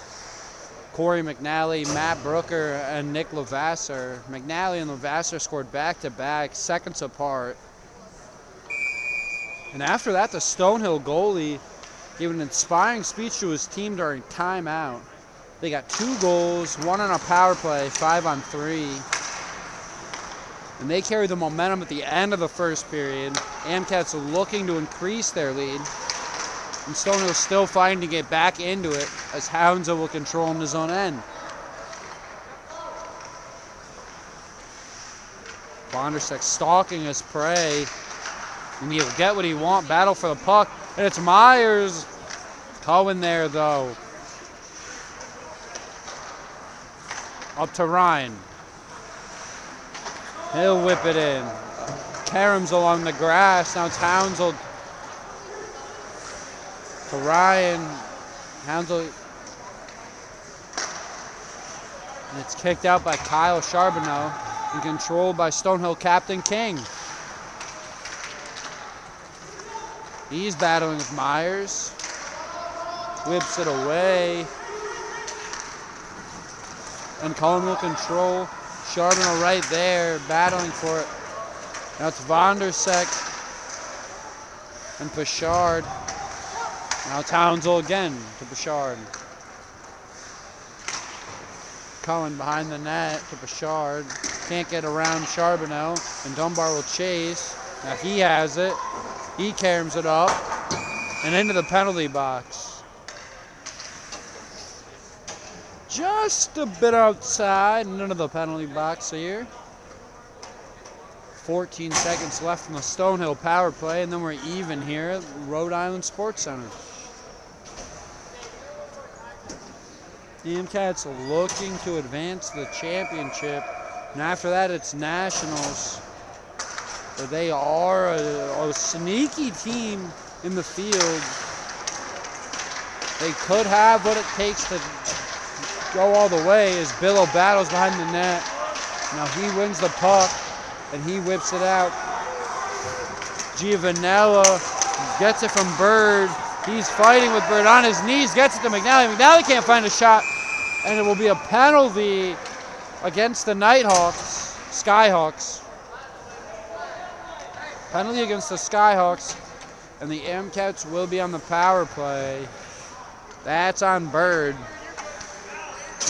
Corey McNally, Matt Brooker, and Nick Levasseur. McNally and Levasseur scored back-to-back, seconds apart. And after that, the Stonehill goalie gave an inspiring speech to his team during timeout. They got 2 goals, 1 on a power play, 5 on 3. And they carry the momentum at the end of the first period. Amcats are looking to increase their lead. And Stonehill still fighting to get back into it as Hounslow will control in his own end. Bondersek stalking his prey. And he'll get what he wants. Battle for the puck. And it's Myers. Cohen there, though. Up to Ryan. He'll whip it in. Karam's along the grass. Now it's Hounslow to Ryan. Hounslow. And it's kicked out by Kyle Charbonneau and controlled by Stonehill captain King. He's battling with Myers. Whips it away. And Cullen will control. Charbonneau right there, battling for it. Now it's Vondersek and Pichard. Now it's Hounslow again to Pichard. Cullen behind the net to Pichard. Can't get around Charbonneau, and Dunbar will chase. Now he has it. He carries it up and into the penalty box. Just a bit outside and into the penalty box here. 14 seconds left from the Stonehill power play, and then we're even here at Rhode Island Sports Center. The Amcats looking to advance the championship, and after that it's Nationals. But they are a sneaky team in the field. They could have what it takes to go all the way as Billo battles behind the net. Now he wins the puck, and he whips it out. Giovanella gets it from Bird. He's fighting with Bird on his knees, gets it to McNally. McNally can't find a shot, and it will be a penalty against the Nighthawks, Skyhawks. Penalty against the Skyhawks, and the MCats will be on the power play. That's on Bird.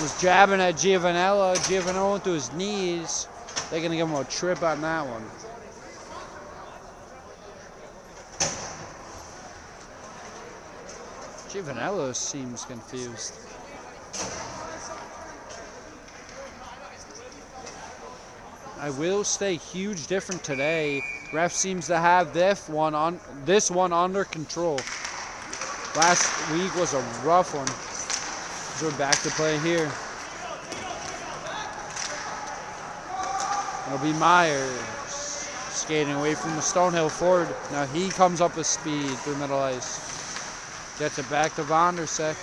Was jabbing at Giovanella. Giovanella went to his knees. They're going to give him a trip on that one. Giovanella seems confused. I will say huge different today. Ref seems to have this one under control. Last week was a rough one. So we're back to play here. It'll be Myers skating away from the Stonehill forward. Now he comes up with speed through middle ice. Gets it back to Vondersek,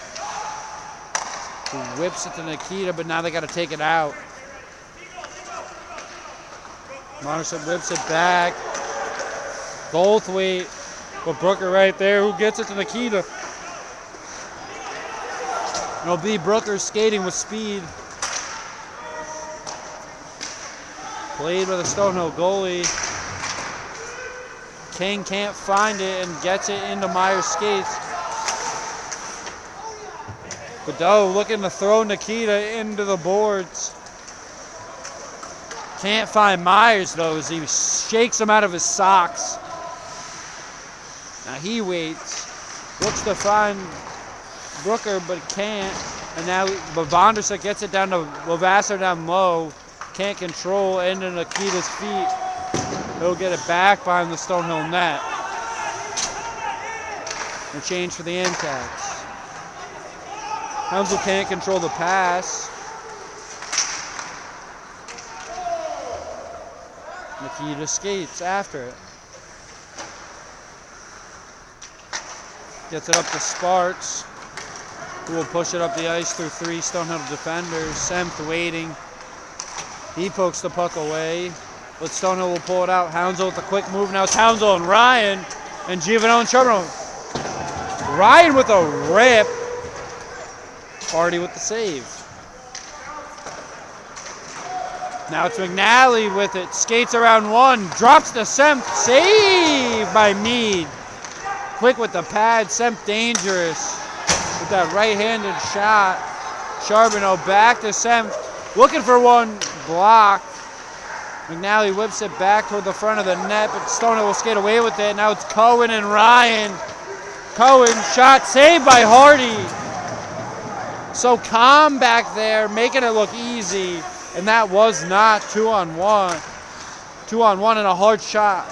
who whips it to Nikita, but now they got to take it out. Vondersek whips it back. Goldthwait, but Brooker right there, who gets it to Nikita. It'll be Brooker skating with speed. Played by the Stonehill goalie. King can't find it and gets it into Myers' skates. Godot looking to throw Nikita into the boards. Can't find Myers though as he shakes him out of his socks. Now he waits, looks to find Brooker but can't. And now Vondersek gets it down to Lavasser down low. Can't control into Nikita's feet. He'll get it back behind the Stonehill net. No change for the MCats. Hounslow can't control the pass. Nikita skates after it. Gets it up to Sparks, who will push it up the ice through three Stonehill defenders. Semth waiting. He pokes the puck away, but Stonehill will pull it out. Hounslow with a quick move. Now it's Hounslow and Ryan, and Giovanella and Charbonneau. Ryan with a rip. Hardy with the save. Now it's McNally with it. Skates around one. Drops to Semp. Save by Mead. Quick with the pad. Semp dangerous with that right-handed shot. Charbonneau back to Semp. Looking for one. Block. McNally whips it back toward the front of the net, but Stonehill will skate away with it. Now it's Cohen and Ryan. Cohen, shot saved by Hardy. So calm back there, making it look easy. And that was not 2-on-1. 2-on-1 and a hard shot.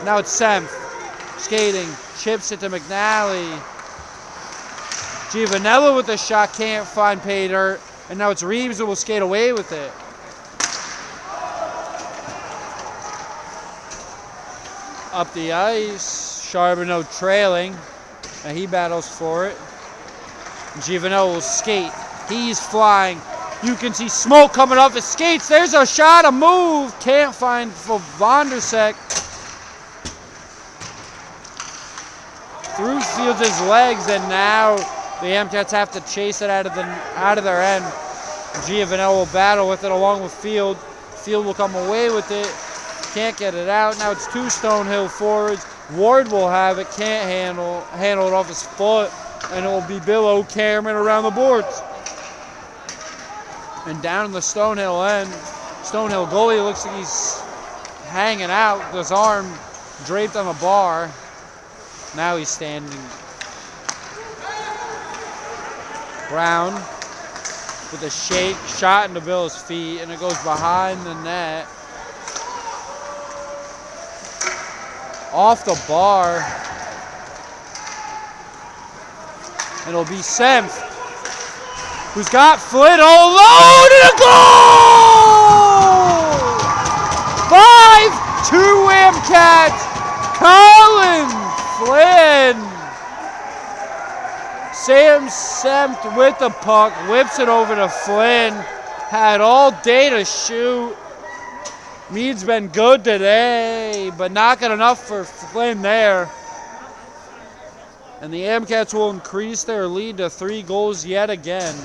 Now it's Semp skating, chips it to McNally. Giovanella with the shot, can't find pay dirt. And now it's Reeves who will skate away with it. Up the ice, Charbonneau trailing, and he battles for it. Giovanella will skate. He's flying. You can see smoke coming off his skates. There's a shot, a move. Can't find for Vondersek. Through fields his legs, and now the MCats have to chase it out of their end. Giovanella will battle with it along with Field. Field will come away with it. Can't get it out. Now it's two Stonehill forwards. Ward will have it. Can't handle it off his foot. And it will be Bill O'Cameron around the boards. And down in the Stonehill end, Stonehill goalie looks like he's hanging out with his arm draped on the bar. Now he's standing. Brown with a shake, shot into Bill's feet, and it goes behind the net. Off the bar. It'll be Semp, who's got Flynn all alone, and a goal! 5-2 MCats. Colin Flynn Sam Sempt with the puck, whips it over to Flynn. Had all day to shoot. Mead's been good today, but not good enough for Flynn there. And the Amcats will increase their lead to 3 goals yet again.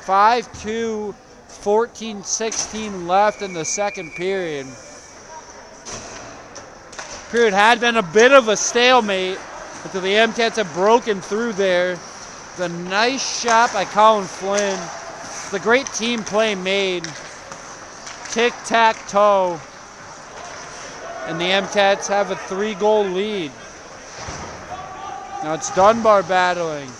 5-2, 14-16 left in the second period. Period had been a bit of a stalemate until the Amcats have broken through there. The nice shot by Colin Flynn. The great team play made. Tic-tac-toe. And the Amcats have a 3-goal lead. Now it's Dunbar battling.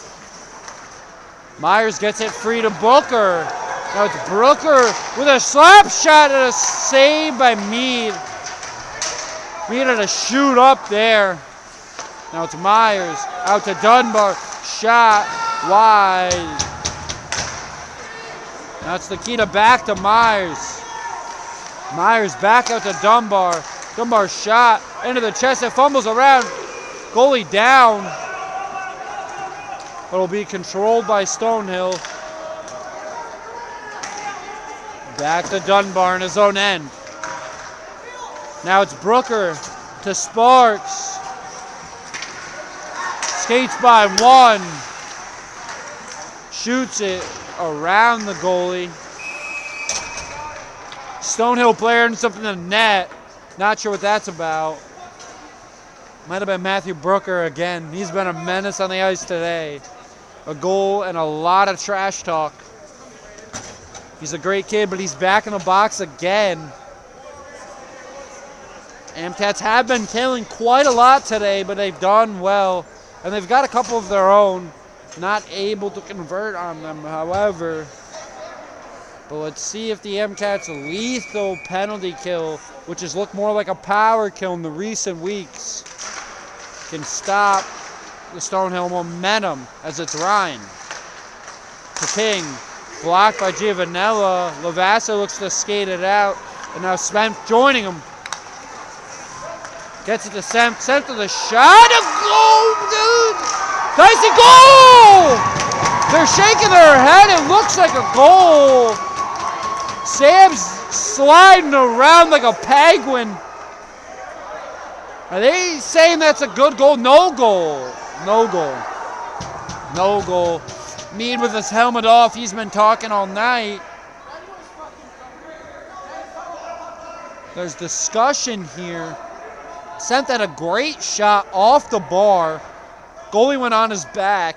Myers gets it free to Booker. Now it's Brooker with a slap shot and a save by Mead. Mead had to shoot up there. Now it's Myers out to Dunbar. Shot wide. Now it's Nikita back to Myers. Myers back out to Dunbar. Dunbar shot into the chest. It fumbles around. Goalie down. But it'll be controlled by Stonehill. Back to Dunbar in his own end. Now it's Brooker to Sparks. Skates by 1. Shoots it around the goalie. Stonehill player in something in the net. Not sure what that's about. Might have been Matthew Brooker again. He's been a menace on the ice today. A goal and a lot of trash talk. He's a great kid, but he's back in the box again. Amcats have been killing quite a lot today, but they've done well. And they've got a couple of their own. Not able to convert on them, however. But let's see if the Amcats' lethal penalty kill, which has looked more like a power kill in the recent weeks, can stop the Stonehill momentum as it's Ryan. To King, blocked by Giovanella. Lavassa looks to skate it out, and now Sempt joining him. Gets it to Sempt. Sempt to the shot. A goal, dude! Dicey goal! They're shaking their head. It looks like a goal. Sam's sliding around like a penguin. Are they saying that's a good goal? No goal. No goal. No goal. Mead with his helmet off. He's been talking all night. There's discussion here. Sempt had a great shot off the bar. Goalie went on his back.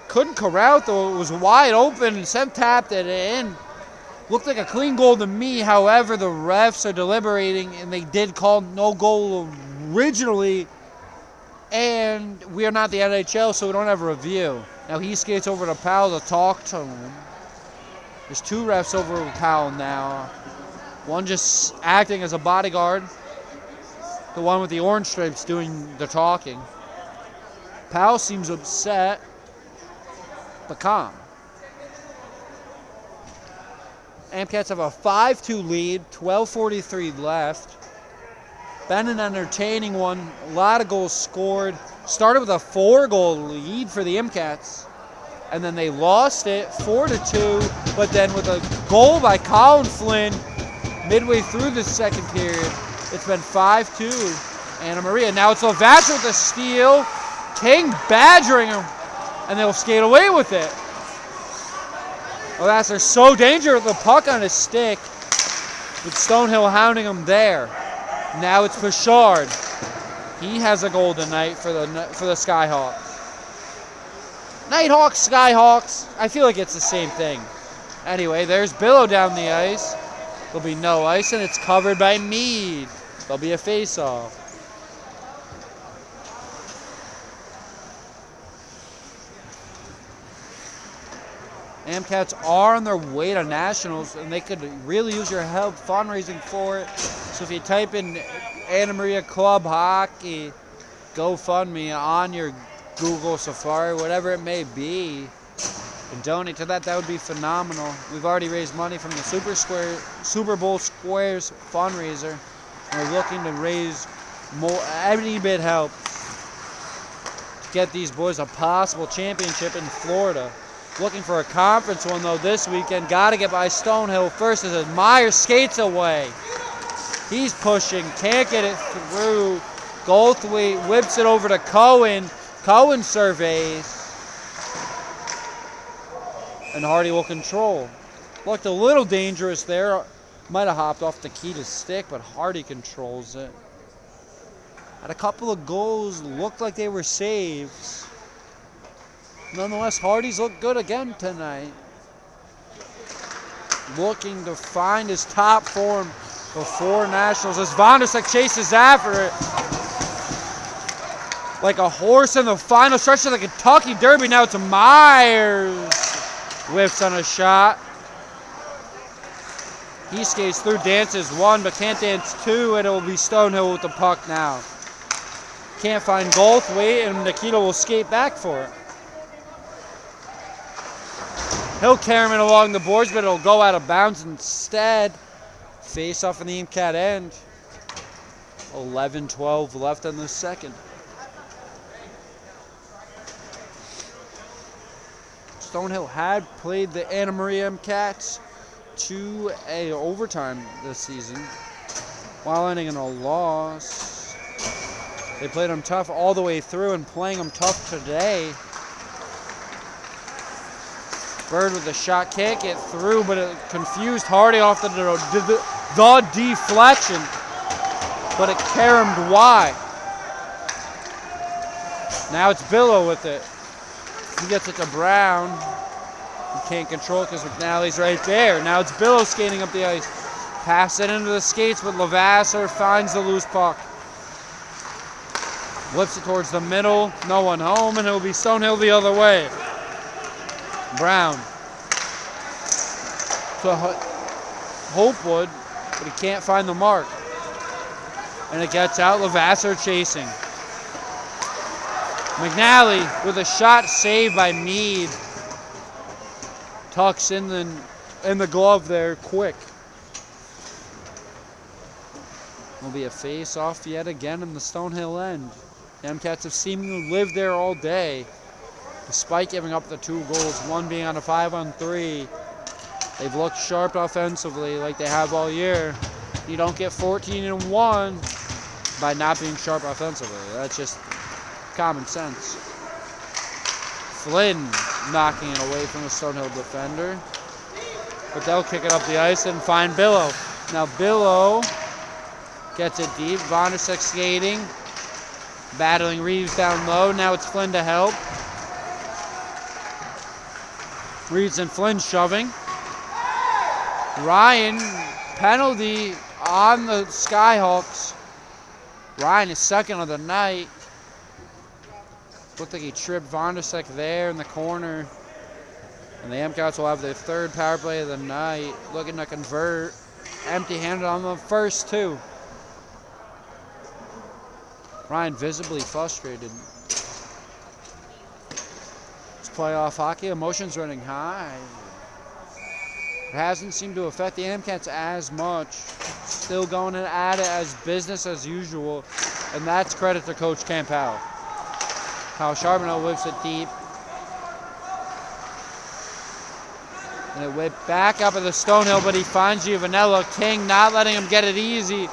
Couldn't corral it though. It was wide open. Sempt tapped it in. Looked like a clean goal to me. However, the refs are deliberating, and they did call no goal originally. And we are not the NHL, so we don't have a review. Now he skates over to Powell to talk to him. There's 2 refs over Powell now. One just acting as a bodyguard. The one with the orange stripes doing the talking. Powell seems upset, but calm. Amcats have a 5-2 lead, 12:43 left. Been an entertaining one, a lot of goals scored. Started with a 4-goal lead for the Amcats, and then they lost it 4-2, but then with a goal by Colin Flynn midway through the second period, it's been 5-2. Anna Maria. Now it's Lavassa with the steal. King badgering him, and they'll skate away with it. Lavassa's so dangerous with the puck on his stick, with Stonehill hounding him there. Now it's Pichard. He has a goal tonight for the Skyhawks. Nighthawks, Skyhawks. I feel like it's the same thing. Anyway, there's Billow down the ice. There'll be no ice, and it's covered by Mead. There'll be a face-off. Amcats are on their way to Nationals, and they could really use your help fundraising for it. So if you type in Anna Maria Club Hockey GoFundMe on your Google Safari, whatever it may be, and donate to that, that would be phenomenal. We've already raised money from the Super Bowl Squares fundraiser. And we're looking to raise more. Any bit helps. get these boys a possible championship in Florida. Looking for a conference one, though, this weekend. Got to get by Stonehill first as Myers skates away. He's pushing, can't get it through. Goldthwait whips it over to Cohen. Cohen surveys. And Hardy will control. Looked a little dangerous there. Might have hopped off the key to stick, but Hardy controls it. Had a couple of goals, looked like they were saves. Nonetheless, Hardy's looked good again tonight. Looking to find his top form before Nationals as Vondersick chases after it. Like a horse in the final stretch of the Kentucky Derby. Now it's Myers. Whiffs on a shot. He skates through, dances one, but can't dance two, and it will be Stonehill with the puck now. Can't find Goldthwait, and Nikita will skate back for it. He'll carry him along the boards, but it'll go out of bounds instead. Face off in the MCAT end. 11-12 left in the second. Stonehill had played the Anna Maria MCATs to a overtime this season while ending in a loss. They played them tough all the way through and playing them tough today. Bird with a shot, can't get through, but it confused Hardy off the deflection, but it caromed wide. Now it's Billow with it. He gets it to Brown. He can't control it because McNally's right there. Now it's Billow skating up the ice. Pass it into the skates, but Lavasser finds the loose puck. Whips it towards the middle. No one home, and it'll be Stonehill the other way. Brown to Hopewood, but he can't find the mark. And it gets out. Lavasser chasing. McNally with a shot saved by Meade. Tucks in the glove there quick. Will be a face-off yet again in the Stonehill end. The MCATs have seemingly lived there all day, despite giving up the 2 goals, one being on a 5-on-3. They've looked sharp offensively like they have all year. You don't get 14-1 by not being sharp offensively. That's just common sense. Flynn knocking it away from the Stonehill defender. But they'll kick it up the ice and find Billow. Now Billow gets it deep. Vondersick skating. Battling Reeves down low. Now it's Flynn to help. Reeves and Flynn shoving. Ryan, penalty on the Skyhawks. Ryan is second of the night. Looked like he tripped Vondersick there in the corner. And the MCATs will have their 3rd power play of the night. Looking to convert. Empty-handed on the first 2. Ryan visibly frustrated. It's playoff hockey. Emotions running high. It hasn't seemed to affect the MCATs as much. Still going at it as business as usual. And that's credit to Coach Campbell. Kyle Charbonneau whips it deep. And it whipped back up at the Stonehill, but he finds Giovanella. King not letting him get it easy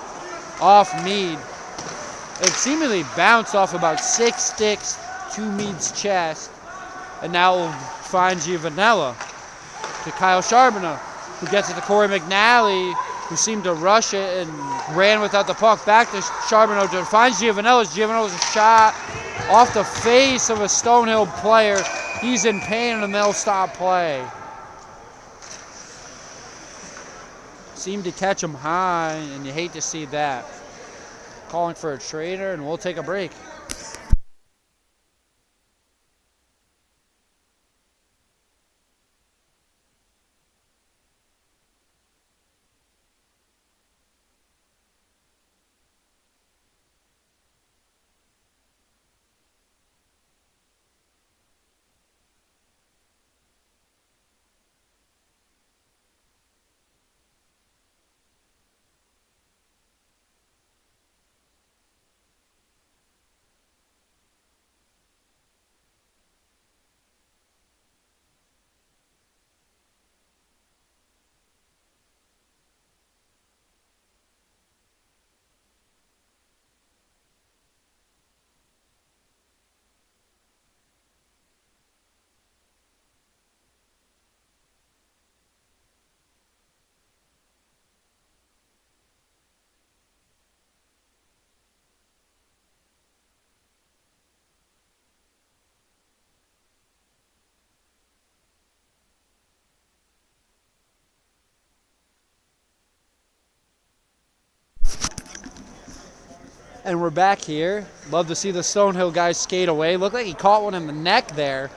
off Meade. It seemingly bounced off about 6 sticks to Meade's chest. And now it will find Giovanella to Kyle Charbonneau, who gets it to Corey McNally, who seemed to rush it and ran without the puck. Back to Charbonneau to find Giovanella. Giovanella's a shot off the face of a Stonehill player. He's in pain and they'll stop play. Seemed to catch him high, and you hate to see that. Calling for a trader, and we'll take a break. And we're back here. Love to see the Stonehill guys skate away. Looked like he caught one in the neck there.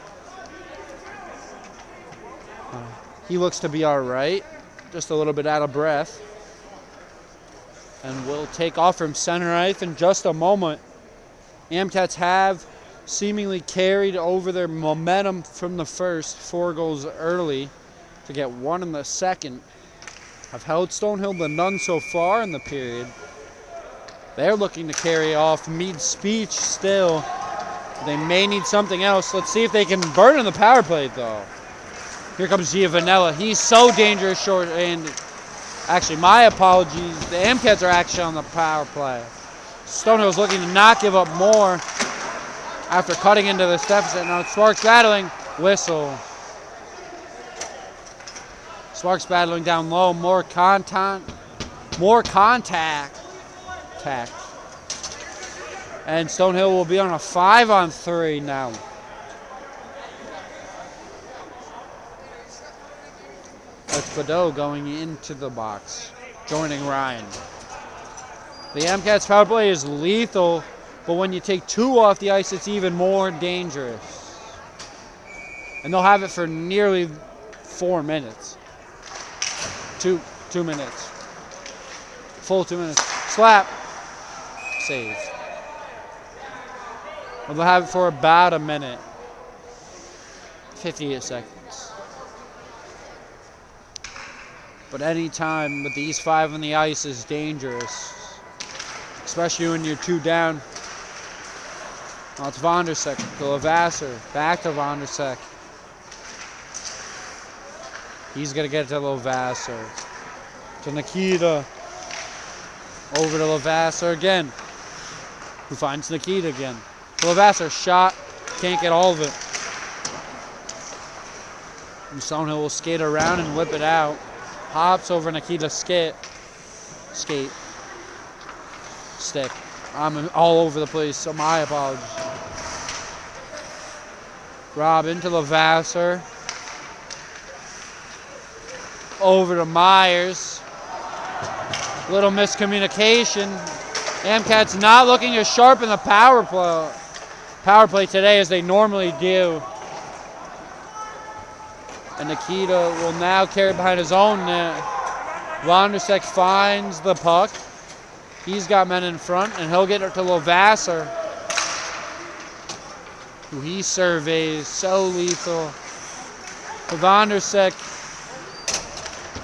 He looks to be all right. Just a little bit out of breath. And we'll take off from center ice in just a moment. Amcats have seemingly carried over their momentum from the first, 4 goals early to get 1 in the second. Have held Stonehill to none so far in the period. They're looking to carry off Mead's speech still. They may need something else. Let's see if they can burn in the power play, though. Here comes Giovanella. He's so dangerous short-handed. Actually, my apologies. The Amcats are actually on the power play. Stonehill's looking to not give up more after cutting into the deficit. Now Sparks battling. Whistle. Sparks battling down low. More contact. And Stonehill will be on a 5-on-3 now. That's Badeau going into the box, joining Ryan. The Amcats power play is lethal, but when you take 2 off the ice, it's even more dangerous. And they'll have it for nearly 4 minutes. 2 minutes. Full 2 minutes. Slap. Save. They'll have it for about a minute. 58 seconds. But any time with these 5 on the ice is dangerous. Especially when you're 2 down. Well, it's Vondersek to Levasseur. Back to Vondersek. He's going to get it to Levasseur. To Nikita. Over to Levasseur again. Who finds Nikita again. Levasseur shot. Can't get all of it. And Stonehill will skate around and whip it out. Hops over Nikita's skate. Stick. I'm all over the place, so my apologies. Rob into Levasseur. Over to Myers. Little miscommunication. Amcats not looking to sharpen the power play today as they normally do. And Nikita will now carry behind his own net. Vondersek finds the puck. He's got men in front, and he'll get it to Levasseur, who he surveys. So lethal. To Vondersek.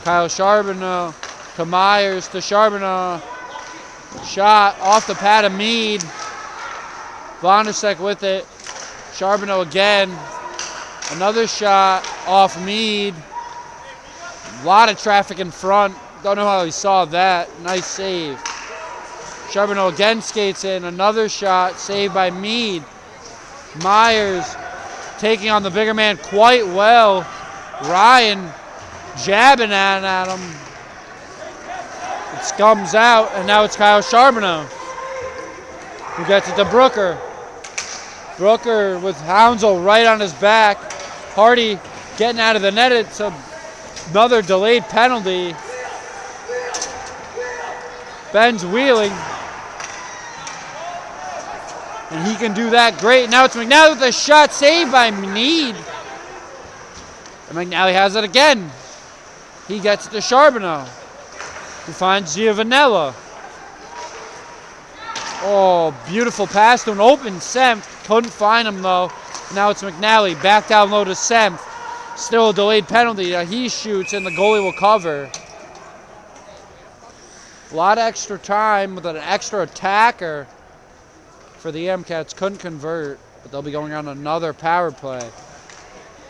Kyle Charbonneau. To Myers. To Charbonneau. Shot off the pad of Mead. Vondersek with it. Charbonneau again. Another shot off Mead. A lot of traffic in front. Don't know how he saw that. Nice save. Charbonneau again skates in. Another shot saved by Mead. Myers taking on the bigger man quite well. Ryan jabbing at him. It scums out, and now it's Kyle Charbonneau who gets it to Brooker. Brooker with Hounsel right on his back. Hardy getting out of the net. It's another delayed penalty. Ben's wheeling. And he can do that great. Now it's McNally with a shot saved by Mead. And McNally has it again. He gets it to Charbonneau, who finds Giovanella. Oh, beautiful pass to an open Semp. Couldn't find him, though. Now it's McNally. Back down low to Semp. Still a delayed penalty. He shoots, and the goalie will cover. A lot of extra time with an extra attacker for the Amcats. Couldn't convert, but they'll be going on another power play.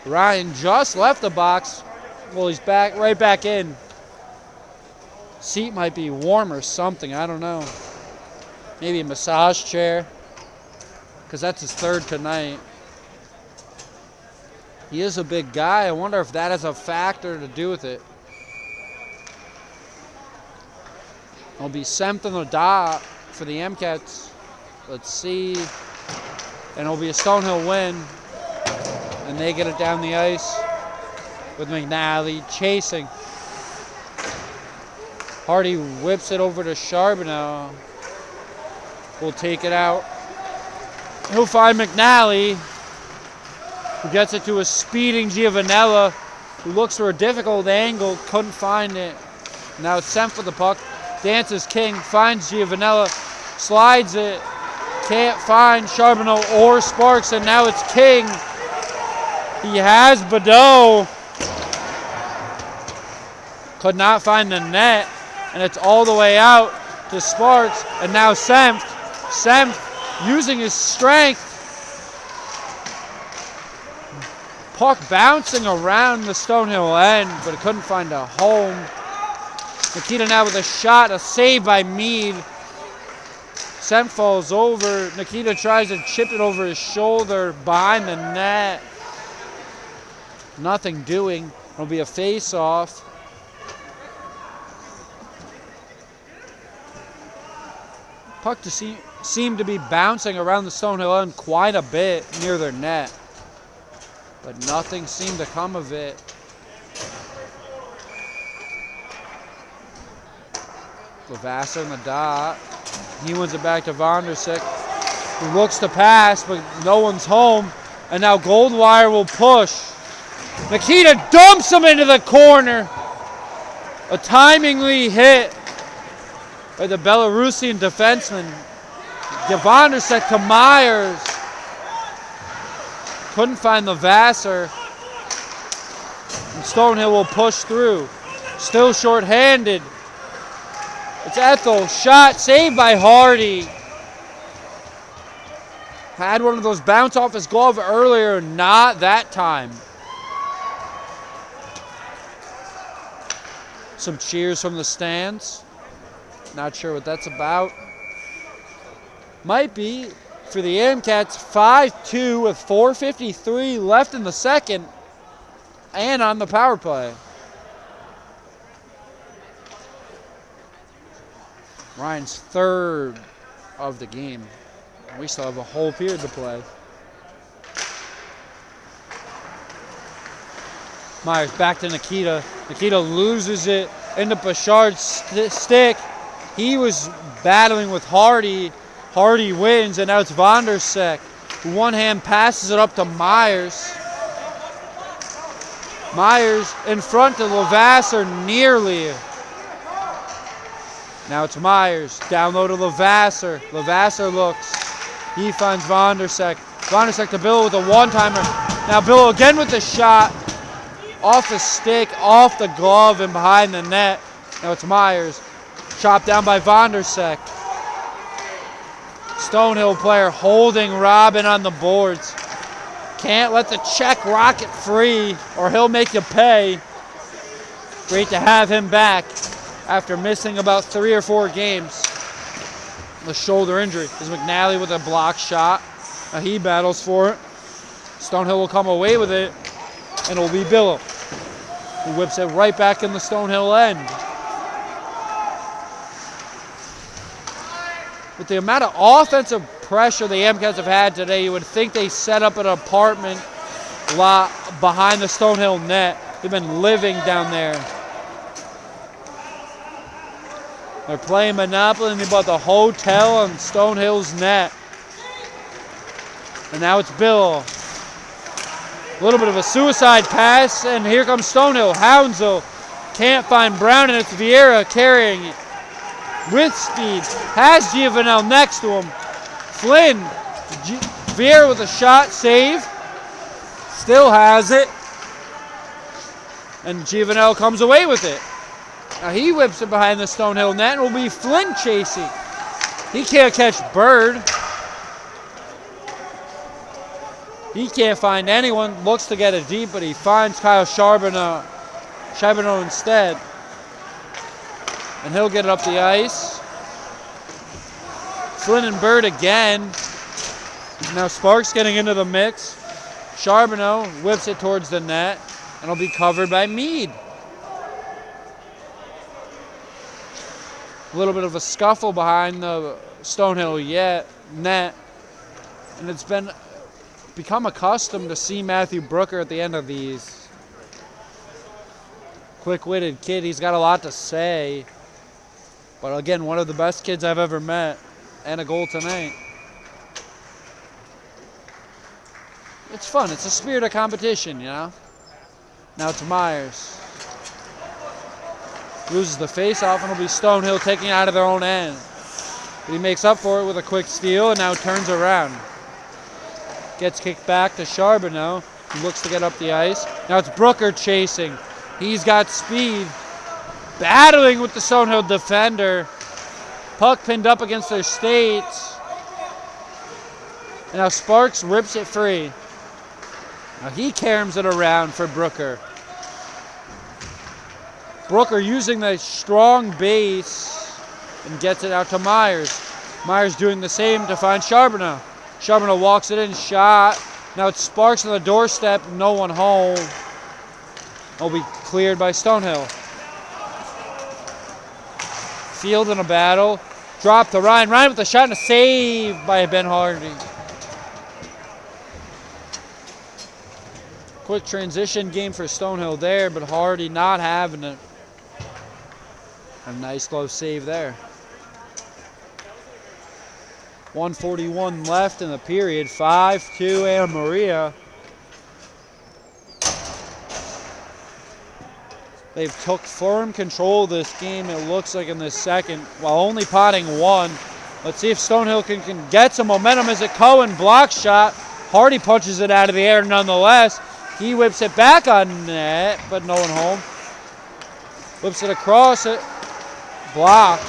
Ryan just left the box. Well, he's back, right back in. Seat might be warm or something. I don't know. Maybe a massage chair, because that's his 3rd tonight. He is a big guy. I wonder if that has a factor to do with it. It'll be Semp on the dot for the Amcats. Let's see. And it'll be a Stonehill win. And they get it down the ice with McNally chasing. Hardy whips it over to Charbonneau. will take it out. He'll find McNally, who gets it to a speeding Giovanella, who looks for a difficult angle, couldn't find it. Now it's Semp with the puck. Dances King, finds Giovanella, slides it, can't find Charbonneau or Sparks, and now it's King. He has Badeau. Could not find the net, and it's all the way out to Sparks, and now Semp. Semp using his strength. Puck bouncing around the Stonehill end, but it couldn't find a home. Nikita now with a shot, a save by Mead. Semp falls over. Nikita tries to chip it over his shoulder behind the net. Nothing doing. It'll be a face-off. Puck seemed to be bouncing around the Stonehill end quite a bit near their net, but nothing seemed to come of it. Levasseur in the dot. He wins it back to Vondersick, who looks to pass, but no one's home. And now Goldwire will push. Nikita dumps him into the corner. A timingly hit by the Belarusian defenseman. Vondersick to Myers. Couldn't find Levasseur. And Stonehill will push through. Still short-handed. It's Ethel. Shot saved by Hardy. Had one of those bounce off his glove earlier. Not that time. Some cheers from the stands. Not sure what that's about. Might be for the Amcats 5-2 with 4:53 left in the second and on the power play. Ryan's third of the game. We still have a whole period to play. Myers back to Nikita. Nikita loses it into Bouchard's stick. He was battling with Hardy. Hardy wins, and now it's Vondersick, who one hand passes it up to Myers. Myers in front to Levasseur nearly. Now it's Myers, down low to Levasseur. Levasseur looks. He finds Vondersick. Vondersick to Bill with a one-timer. Now Bill again with the shot. Off the stick, off the glove, and behind the net. Now it's Myers. Chopped down by Vondersick. Stonehill player holding Robin on the boards. Can't let the Czech rocket free or he'll make you pay. Great to have him back after missing about 3 or 4 games. The shoulder injury is McNally with a block shot. Now he battles for it. Stonehill will come away with it, and it'll be Billow, who whips it right back in the Stonehill end. With the amount of offensive pressure the Amcats have had today, you would think they set up an apartment lot behind the Stonehill net. They've been living down there. They're playing Monopoly and they bought the hotel on Stonehill's net. And now it's Bill. A little bit of a suicide pass, and here comes Stonehill. Hounsell can't find Brown, and it's Vieira carrying it. With speed, has Giovanel next to him. Flynn, Vieira with a shot, save. Still has it. And Giovanel comes away with it. Now he whips it behind the Stonehill net, and will be Flynn chasing. He can't catch Bird. He can't find anyone. Looks to get it deep, but he finds Kyle Charbonneau instead. And he'll get it up the ice. Flynn and Bird again. Now Sparks getting into the mix. Charbonneau whips it towards the net, and it'll be covered by Mead. A little bit of a scuffle behind the Stonehill net, and it's become accustomed to see Matthew Brooker at the end of these. Quick-witted kid, he's got a lot to say. But again, one of the best kids I've ever met. and a goal tonight. It's fun. It's a spirit of competition, you know? Now it's Myers. Loses the face-off, and it'll be Stonehill taking it out of their own end. But he makes up for it with a quick steal and now turns around. Gets kicked back to Charbonneau, who looks to get up the ice. Now it's Brooker chasing. He's got speed. Battling with the Stonehill defender. Puck pinned up against their skates. And now Sparks rips it free. Now he caroms it around for Brooker. Brooker using the strong base and gets it out to Myers. Myers doing the same to find Charbonneau. Charbonneau walks it in, shot. Now it's Sparks on the doorstep, no one home. Will be cleared by Stonehill. Field in a battle. Drop to Ryan. Ryan with the shot and a save by Ben Hardy. Quick transition game for Stonehill there, but Hardy not having it. A nice glove save there. 1:41 left in the period. 5-2 Anna Maria. They've took firm control of this game, it looks like, in this second, while only potting one. Let's see if Stonehill can get some momentum as a Cohen block shot. Hardy punches it out of the air nonetheless. He whips it back on net, but no one home. Whips it across it. Blocked.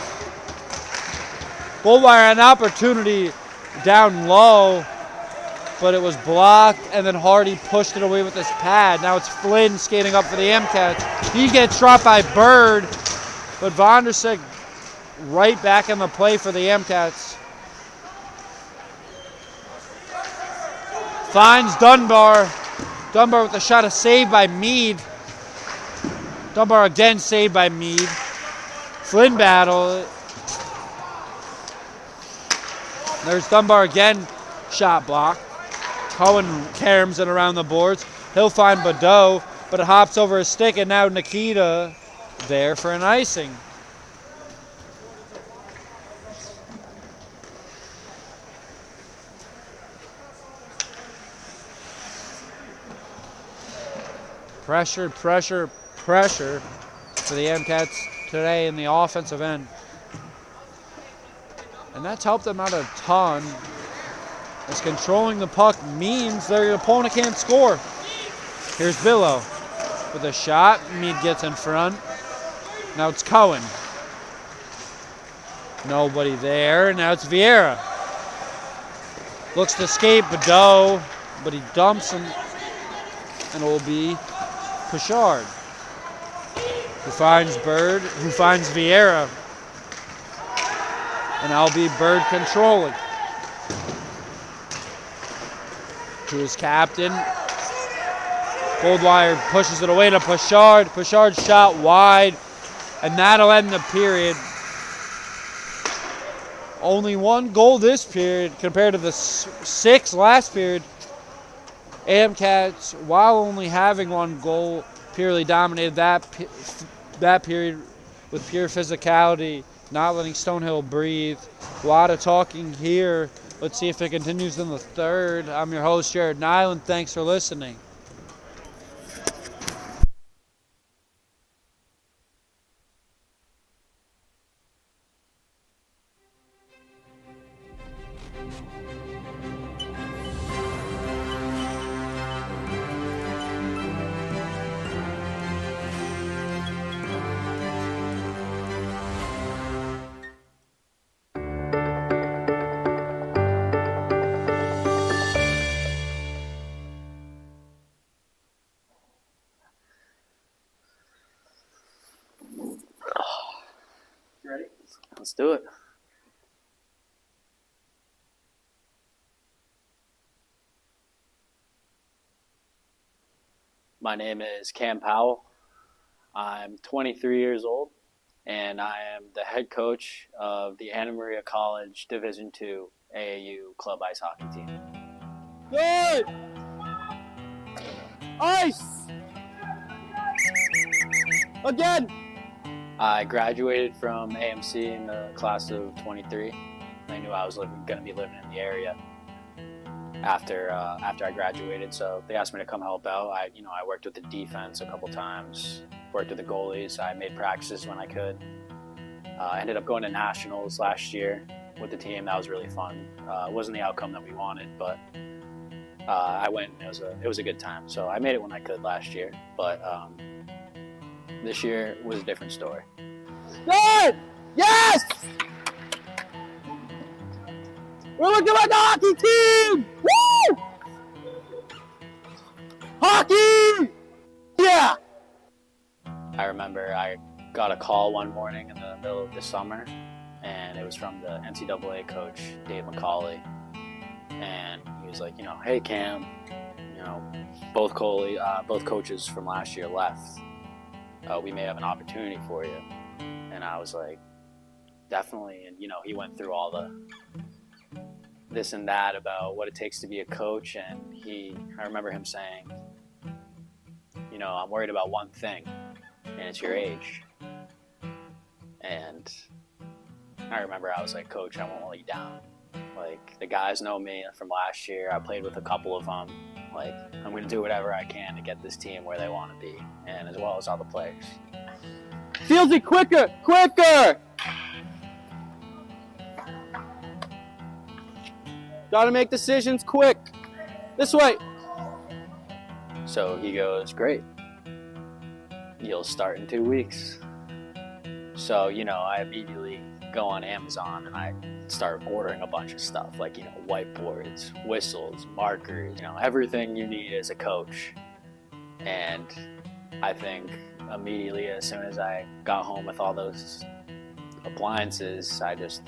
Goldwire had an opportunity down low, but it was blocked, and then Hardy pushed it away with his pad. Now it's Flynn skating up for the MCATs. He gets dropped by Bird, but Vondersick right back in the play for the MCATs. Finds Dunbar. Dunbar with a shot, a save by Mead. Dunbar again saved by Mead. Flynn battle. There's Dunbar again, shot block. Cohen caroms it around the boards. He'll find Badeau, but it hops over his stick, and now Nikita there for an icing. Pressure, pressure, pressure for the MCATs today in the offensive end. And that's helped them out a ton, as controlling the puck means their opponent can't score. Here's Billow with a shot. Mead gets in front. Now it's Cohen. Nobody there. Now it's Vieira. Looks to escape Badeau, but he dumps him, and it will be Pichard, who finds Bird, who finds Vieira. And I'll be Bird controlling. To his captain. Goldwire pushes it away to Pichard. Pichard's shot wide, and that'll end the period. Only one goal this period compared to the 6 last period. AMCATs, while only having one goal, purely dominated that period with pure physicality, not letting Stonehill breathe. A lot of talking here. Let's see if it continues in the third. I'm your host, Jarret Niland. Thanks for listening. Let's do it. My name is Cam Powell. I'm 23 years old, and I am the head coach of the Anna Maria College Division II AAU club ice hockey team. Good! Ice! Again! I graduated from AMC in the class of 23, They knew I was going to be living in the area after I graduated, so they asked me to come help out. I worked with the defense a couple times, worked with the goalies. I made practices when I could. I ended up going to nationals last year with the team. That was really fun. It wasn't the outcome that we wanted, but I went. It was a good time. So I made it when I could last year, but this year was a different story. Good! Yes! We're looking like a hockey team! Woo! Hockey! Yeah! I remember I got a call one morning in the middle of the summer, and it was from the NCAA coach, Dave McCauley. And he was like, hey Cam, both coaches from last year left. We may have an opportunity for you. And I was like, definitely. And he went through all the this and that about what it takes to be a coach. And I remember him saying, I'm worried about one thing, and it's your age. And I remember I was like, Coach, I won't let you down. Like, the guys know me from last year. I played with a couple of them. Like, I'm going to do whatever I can to get this team where they want to be, and as well as all the players. Fieldsy, quicker! Quicker! Gotta make decisions quick. This way. So he goes, great. You'll start in 2 weeks. So, I immediately go on Amazon and I start ordering a bunch of stuff like, whiteboards, whistles, markers, everything you need as a coach. And I think immediately as soon as I got home with all those appliances, I just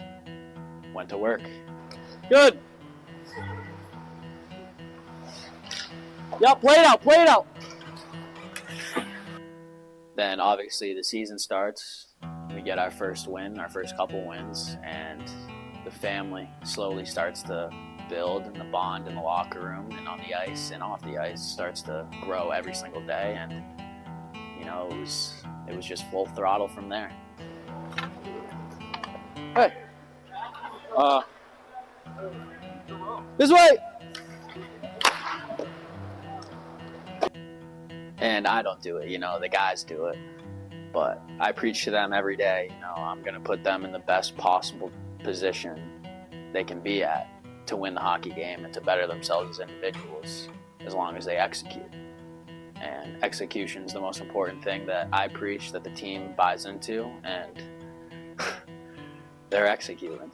went to work. Good. Yep, play it out. Then obviously the season starts. We get our first couple wins, and the family slowly starts to build, and the bond in the locker room and on the ice and off the ice starts to grow every single day. And it was just full throttle from there. Hey. This way. And I don't do it, the guys do it. But I preach to them every day, I'm going to put them in the best possible position they can be at to win the hockey game and to better themselves as individuals, as long as they execute. And execution is the most important thing that I preach, that the team buys into, and they're executing.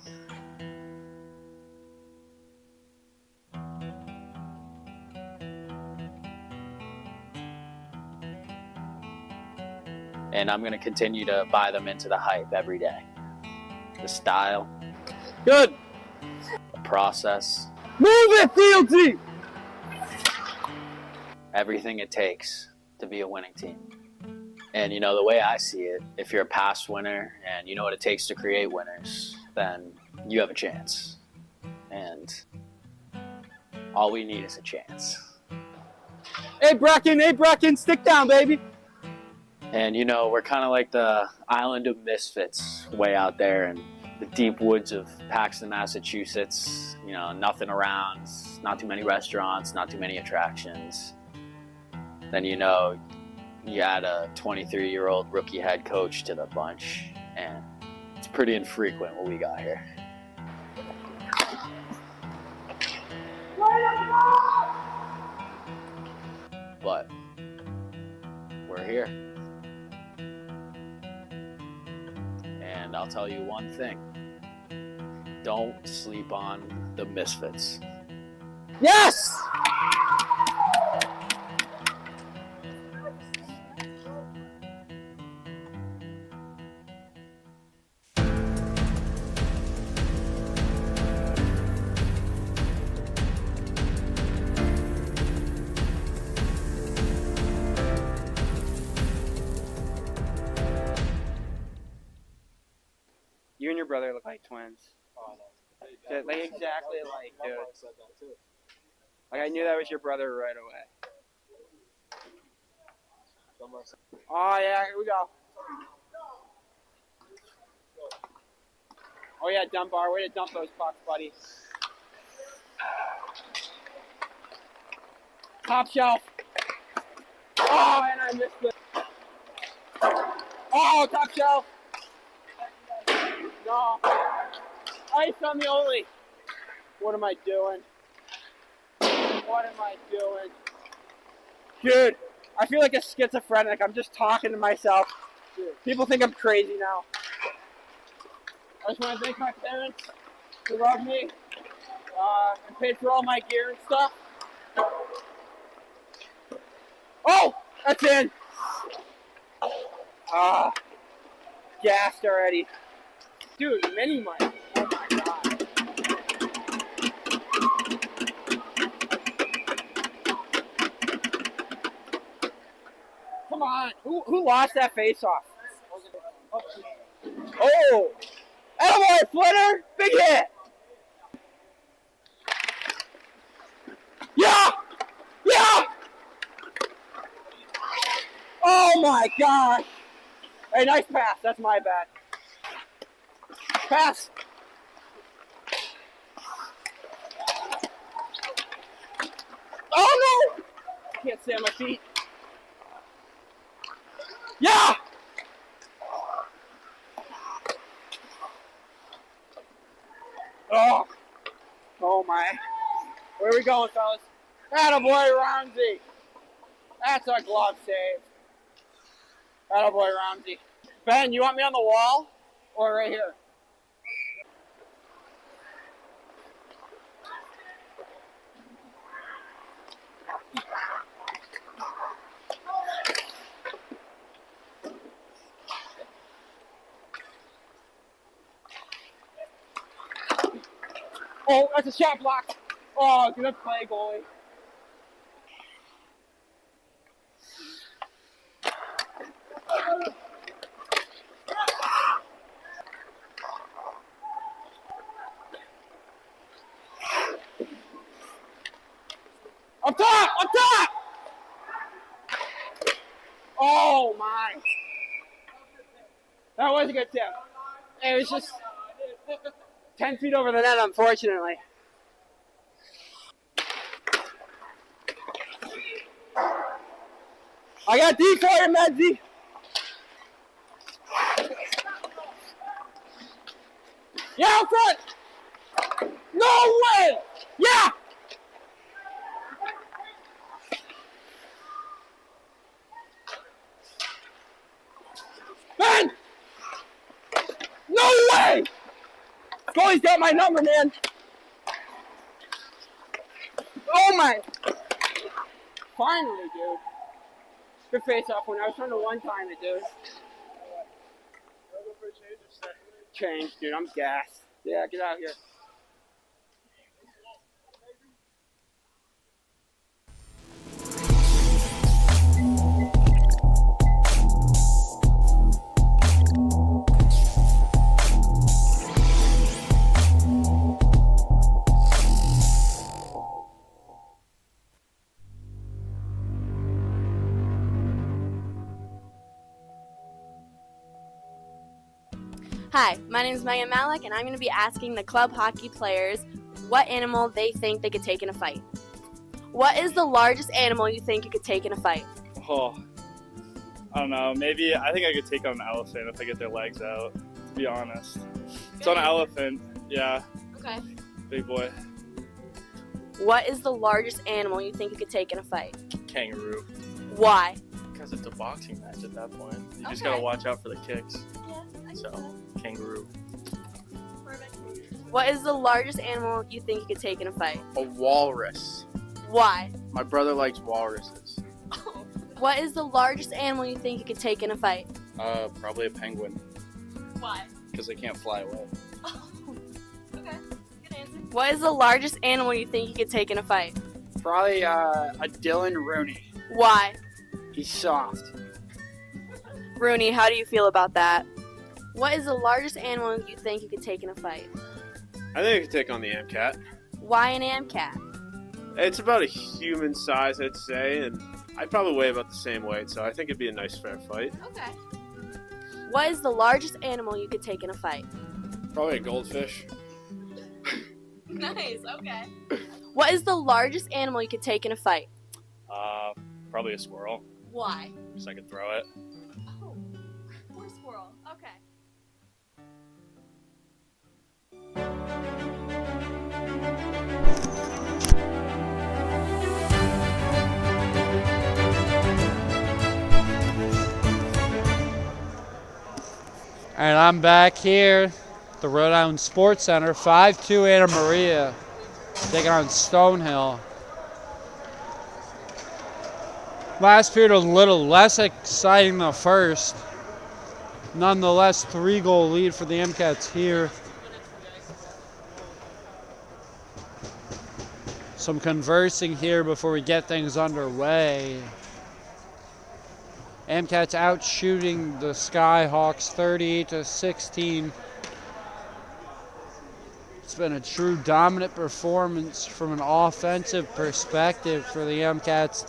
And I'm going to continue to buy them into the hype every day. The style. Good. The process. Move it, Fieldsy! Everything it takes to be a winning team. And the way I see it, if you're a past winner and you know what it takes to create winners, then you have a chance. And all we need is a chance. Hey Bracken, stick down, baby. And we're kind of like the island of misfits way out there in the deep woods of Paxton, Massachusetts. Nothing around, not too many restaurants, not too many attractions. Then you add a 23-year-old rookie head coach to the bunch, and it's pretty infrequent what we got here. But we're here. And I'll tell you one thing. Don't sleep on the misfits. Yes! You and your brother look like twins. Oh, no. Like exactly like, dude. Like I knew that was your brother right away. Oh yeah, here we go. Oh yeah, dump bar. Way to dump those pucks, buddy. Top shelf. Oh, and I missed it. Oh, top shelf. No. Ice on the only. What am I doing? What am I doing? Dude, I feel like a schizophrenic. I'm just talking to myself. People think I'm crazy now. I just want to thank my parents who love me and paid for all my gear and stuff. Oh, that's in. Gassed already. Dude, mini mic. Oh my god. Come on. Who lost that face off? Oh! Attaboy, Flitter! Big hit! Yeah! Yeah! Oh my gosh! Hey, nice pass. That's my bad. Pass! Oh no! Can't stay on my feet. Yeah! Oh! Oh my. Where are we going, fellas? Attaboy, Ramsey! That's a glove save. Attaboy, Ramsey. Ben, you want me on the wall? Or right here? Oh, that's a shot block. Oh, good play, goalie. Up top! Up top! Oh, my. That was a good tip. It was just 10 feet over the net, unfortunately. I got D for you, Medzi. Yeah, out front. No way. Yeah. Ben. No way. Goalie's got my number, man. Oh my. Finally, dude. Good face off when I was trying to one-time it, dude. Change, dude. I'm gassed. Yeah, get out of here. Hi, my name is Megan Malik, and I'm going to be asking the club hockey players what animal they think they could take in a fight. What is the largest animal you think you could take in a fight? Oh, I don't know. Maybe I think I could take on an elephant if I get their legs out, to be honest. It's on an elephant. Yeah. Okay. Big boy. What is the largest animal you think you could take in a fight? Kangaroo. Why? Because it's a boxing match at that point. You just Okay. gotta watch out for the kicks. Yeah, So, kangaroo. Perfect. What is the largest animal you think you could take in a fight? A walrus. Why? My brother likes walruses. What is the largest animal you think you could take in a fight? Probably a penguin, Why? because they can't fly away. Okay, good answer. What is the largest animal you think you could take in a fight? Probably a Dylan Rooney. Why? He's soft. Rooney, how do you feel about that? What is the largest animal you think you could take in a fight? I think I could take on the AMCAT. Why an AMCAT? It's about a human size, I'd say, and I'd probably weigh about the same weight, so I think it'd be a nice fair fight. Okay. What is the largest animal you could take in a fight? Probably a goldfish. Nice, okay. What is the largest animal you could take in a fight? Probably a squirrel, Why? so I could throw it. Oh, poor squirrel. Okay. And I'm back here at the Rhode Island Sports Center, 5-2 Anna Maria, taking on Stonehill. Last period was a little less exciting than the first. Nonetheless, 3-goal lead for the MCATs here. Some conversing here before we get things underway. MCAT's out shooting the Skyhawks 38-16. It's been a true dominant performance from an offensive perspective for the MCATs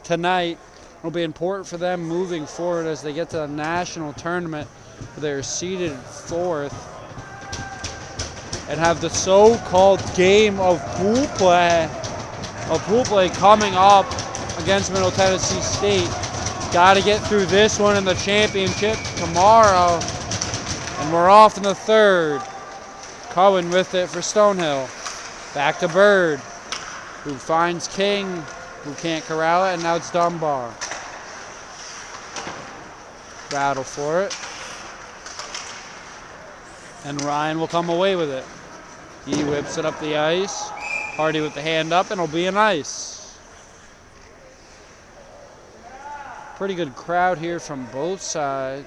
tonight. It'll be important for them moving forward as they get to the national tournament. They're seeded 4th and have the so-called game of pool play coming up against Middle Tennessee State. Got to get through this one in the championship tomorrow. And we're off in the 3rd. Cohen with it for Stonehill. Back to Bird, who finds King, who can't corral it, and now it's Dunbar. Battle for it. And Ryan will come away with it. He whips it up the ice. Hardy with the hand up, and it'll be an ice. Pretty good crowd here from both sides.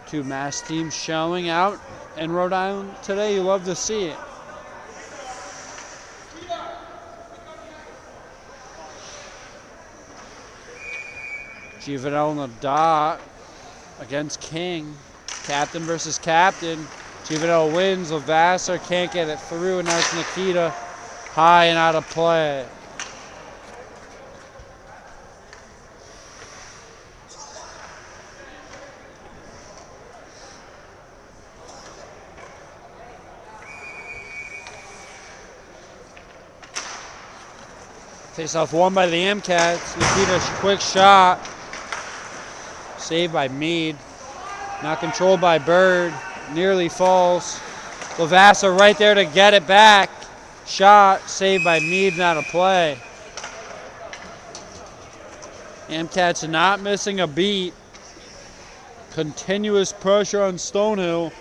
2 mass teams showing out in Rhode Island today. You love to see it. Giovanel on the dot against King. Captain versus captain. Giovanel wins. Levasseur can't get it through, and now it's Nikita high and out of play. Face-off won by the MCATs. Nikita's quick shot. Saved by Meade. Now controlled by Bird. Nearly falls. Levasseur right there to get it back. Shot. Saved by Meade and out of play. MCATs not missing a beat. Continuous pressure on Stonehill.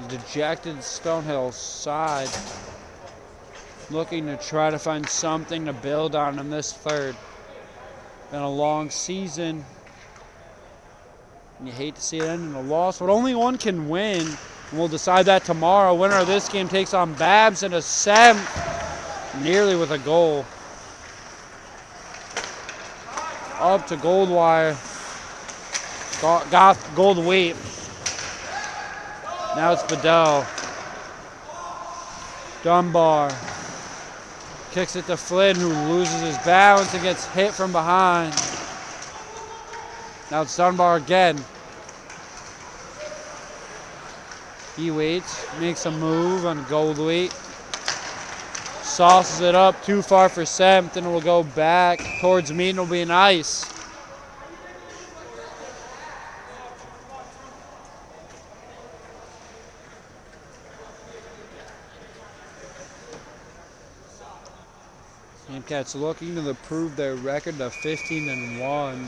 Dejected Stonehill side, looking to try to find something to build on in this 3rd. Been a long season, and you hate to see it end in a loss, but only one can win, and we'll decide that tomorrow. Winner of this game takes on Babs in a 7th, nearly with a goal. Up to Goldwire, got Gold Weight. Now it's Bedell. Dunbar kicks it to Flynn, who loses his balance and gets hit from behind. Now it's Dunbar again. He waits, makes a move on Goldweight. Sauces it up too far for Sempt, and it will go back towards Meade, and it'll be an ice. Gamecats looking to improve their record to 15-1.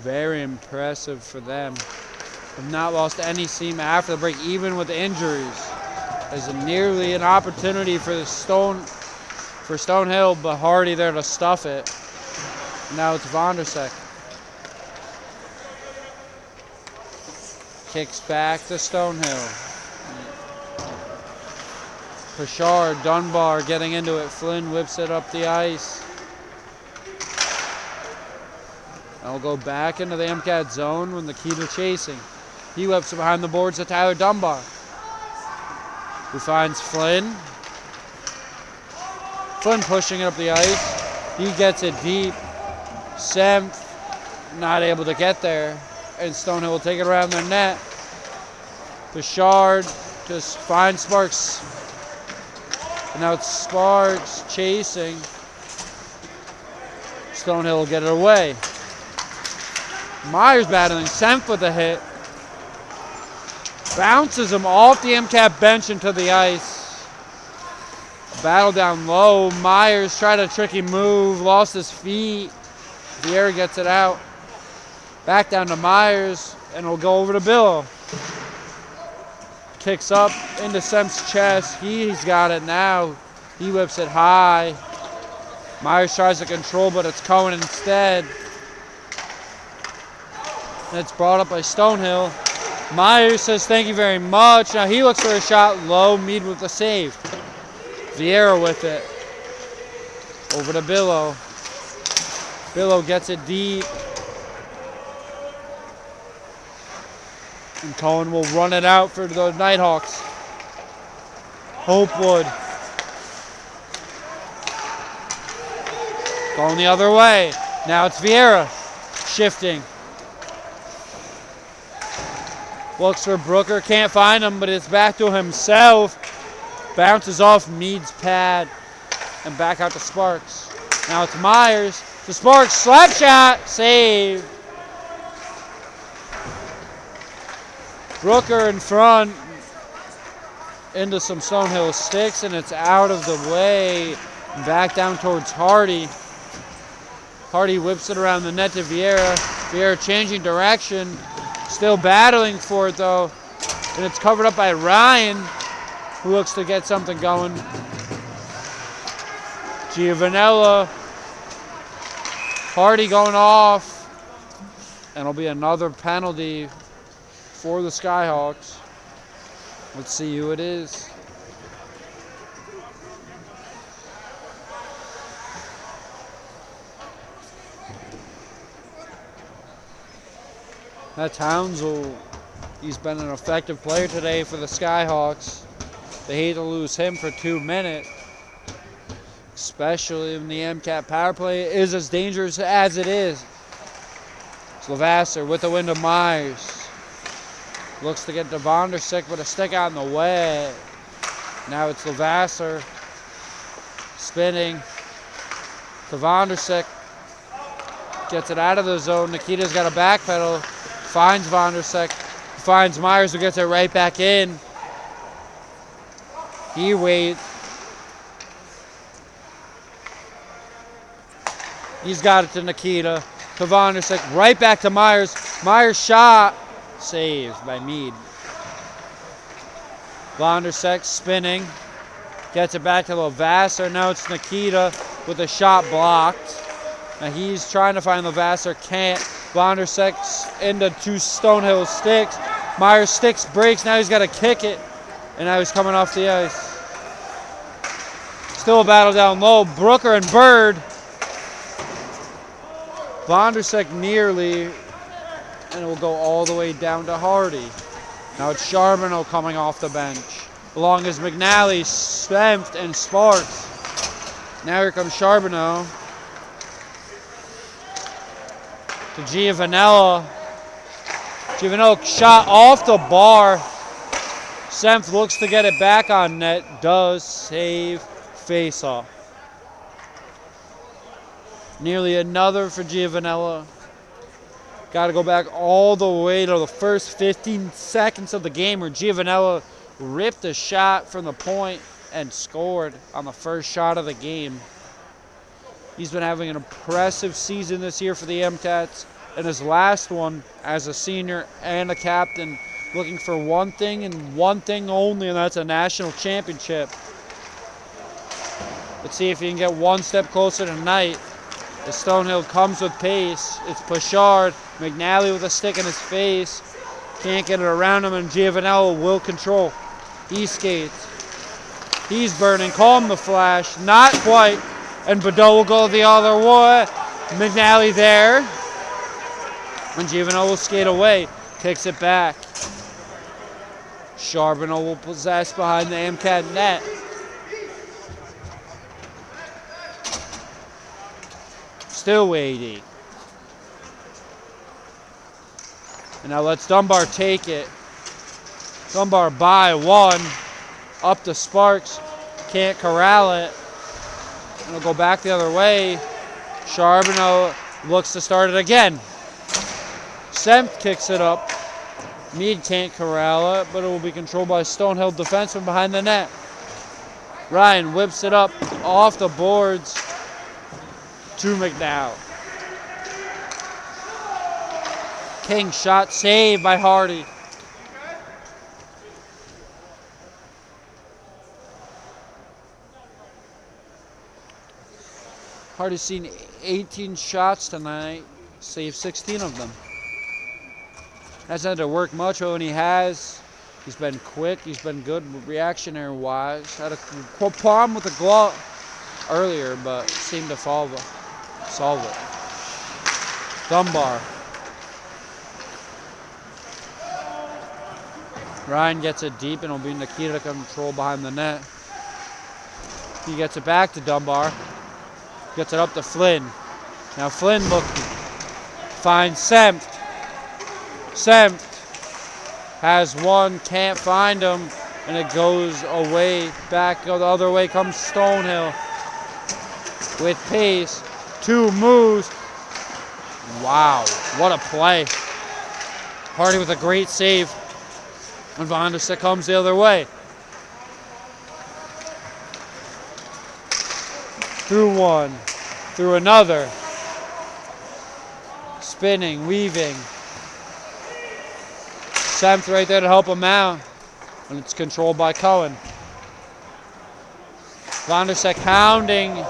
Very impressive for them. Have not lost any seam after the break, even with injuries. There's nearly an opportunity for Stonehill, but Hardy there to stuff it. Now it's Vondersek. Kicks back to Stonehill. Pritchard, Dunbar getting into it. Flynn whips it up the ice. And we'll go back into the MCAT zone when the key to chasing. He whips it behind the boards to Tyler Dunbar, who finds Flynn. Flynn pushing it up the ice. He gets it deep. Senf not able to get there. And Stonehill will take it around their net. Bouchard just finds Sparks. And now it's Sparks chasing. Stonehill will get it away. Myers battling. Senf with a hit. Bounces him off the MCAT bench into the ice. Battle down low. Myers tried a tricky move. Lost his feet. Vieira gets it out. Back down to Myers. And it'll go over to Bill. Kicks up into Senf's chest. He's got it now. He whips it high. Myers tries to control, but it's Cohen instead. And it's brought up by Stonehill. Myers says thank you very much. Now he looks for a shot low. Mead with the save. Vieira with it. Over to Billow. Billow gets it deep. And Cohen will run it out for the Nighthawks. Hopewood. Going the other way. Now it's Vieira. Shifting. Looks for Brooker. Can't find him, but it's back to himself. Bounces off Mead's pad. And back out to Sparks. Now it's Myers. To Sparks. Slap shot. Save. Brooker in front into some Stonehill sticks, and it's out of the way. Back down towards Hardy. Hardy whips it around the net to Vieira. Vieira changing direction. Still battling for it, though. And it's covered up by Ryan, who looks to get something going. Giovanella. Hardy going off. And it'll be another penalty for the Skyhawks. Let's see who it is. That's Hounsell. He's been an effective player today for the Skyhawks. They hate to lose him for 2 minutes, especially when the MCAT power play is as dangerous as it is. It's Lavasser with the win to Myers. Looks to get to Vondersick with a stick out in the way. Now it's Lavasser spinning to Vondersick. Gets it out of the zone. Nikita's got a backpedal. Finds Vondersick. Finds Myers, who gets it right back in. He waits. He's got it to Nikita. To Vondersick. Right back to Myers. Myers shot. Saved by Mead. Vondersick spinning. Gets it back to Lavasser. Now it's Nikita with a shot blocked. Now he's trying to find Lavasser. Can't. Vondersick into 2 Stonehill sticks. Myers sticks, breaks. Now he's got to kick it. And now he's coming off the ice. Still a battle down low. Brooker and Bird. Vondersick nearly. And it will go all the way down to Hardy. Now it's Charbonneau coming off the bench. Along is McNally, Senft, and Sparks. Now here comes Charbonneau. To Giovanella. Giovanella shot off the bar. Senft looks to get it back on net. Does save face-off. Nearly another for Giovanella. Got to go back all the way to the first 15 seconds of the game where Giovanella ripped a shot from the point and scored on the first shot of the game. He's been having an impressive season this year for the MCATs, and his last one as a senior and a captain, looking for one thing and one thing only, and that's a national championship. Let's see if he can get one step closer tonight. The Stonehill comes with pace. It's Bouchard. McNally with a stick in his face. Can't get it around him, and Giovanella will control. He skates. He's burning. Call him the Flash. Not quite. And Badeau will go the other way. McNally there. And Giovanella will skate away. Kicks it back. Charbonneau will possess behind the MCAT net. still weighty. And now let's Dunbar take it. Dunbar by 1. Up to Sparks. Can't corral it. And it'll go back the other way. Charbonneau looks to start it again. Sempt kicks it up. Meade can't corral it, but it will be controlled by Stonehill defenseman behind the net. Ryan whips it up off the boards to McDowell. King shot saved by Hardy. Hardy's seen 18 shots tonight, saved 16 of them. Hasn't had to work much, but when he has, he's been quick, he's been good reactionary-wise. Had a problem with the glove earlier, but seemed to solve it. Dunbar. Ryan gets it deep, and it'll be Nikita to control behind the net. He gets it back to Dunbar. Gets it up to Flynn. Now Flynn finds Sempt. Sempt has one, can't find him, and it goes away. Back the other way comes Stonehill with pace. 2 moves. Wow, what a play. Hardy with a great save. And Von der Sek comes the other way. Through one, through another. Spinning, weaving. Sempt right there to help him out. And it's controlled by Cohen. Von der Sek hounding.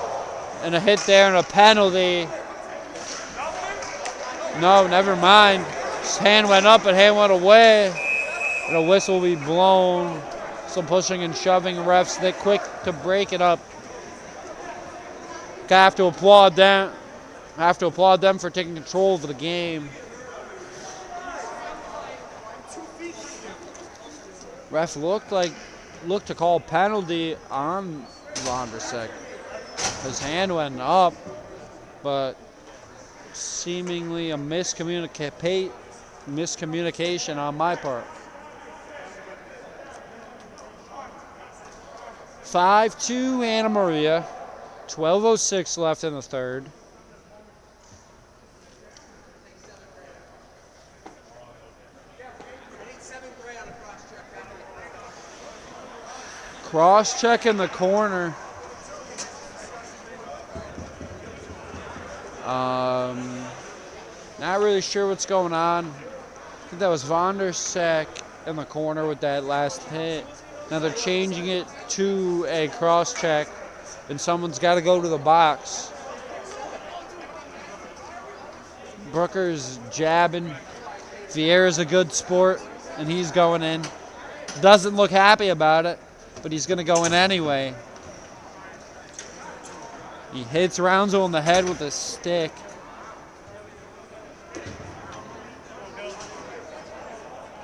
And a hit there and a penalty. No, never mind. His hand went up and hand went away. And a whistle will be blown. Some pushing and shoving. Refs, they quick to break it up. Have to applaud them. For taking control of the game. Ref looked to call penalty on Von der Sek. His hand went up, but seemingly a miscommunication on my part. 5-2 Anna Maria. 12:06 left in the third. Cross check in the corner. Not really sure what's going on. I think that was Von der Sek in the corner with that last hit. Now they're changing it to a cross check, and someone's got to go to the box. Brooker's jabbing. Vieira's a good sport, and he's going in. Doesn't look happy about it, but he's going to go in anyway. He hits Roundsel in the head with a stick.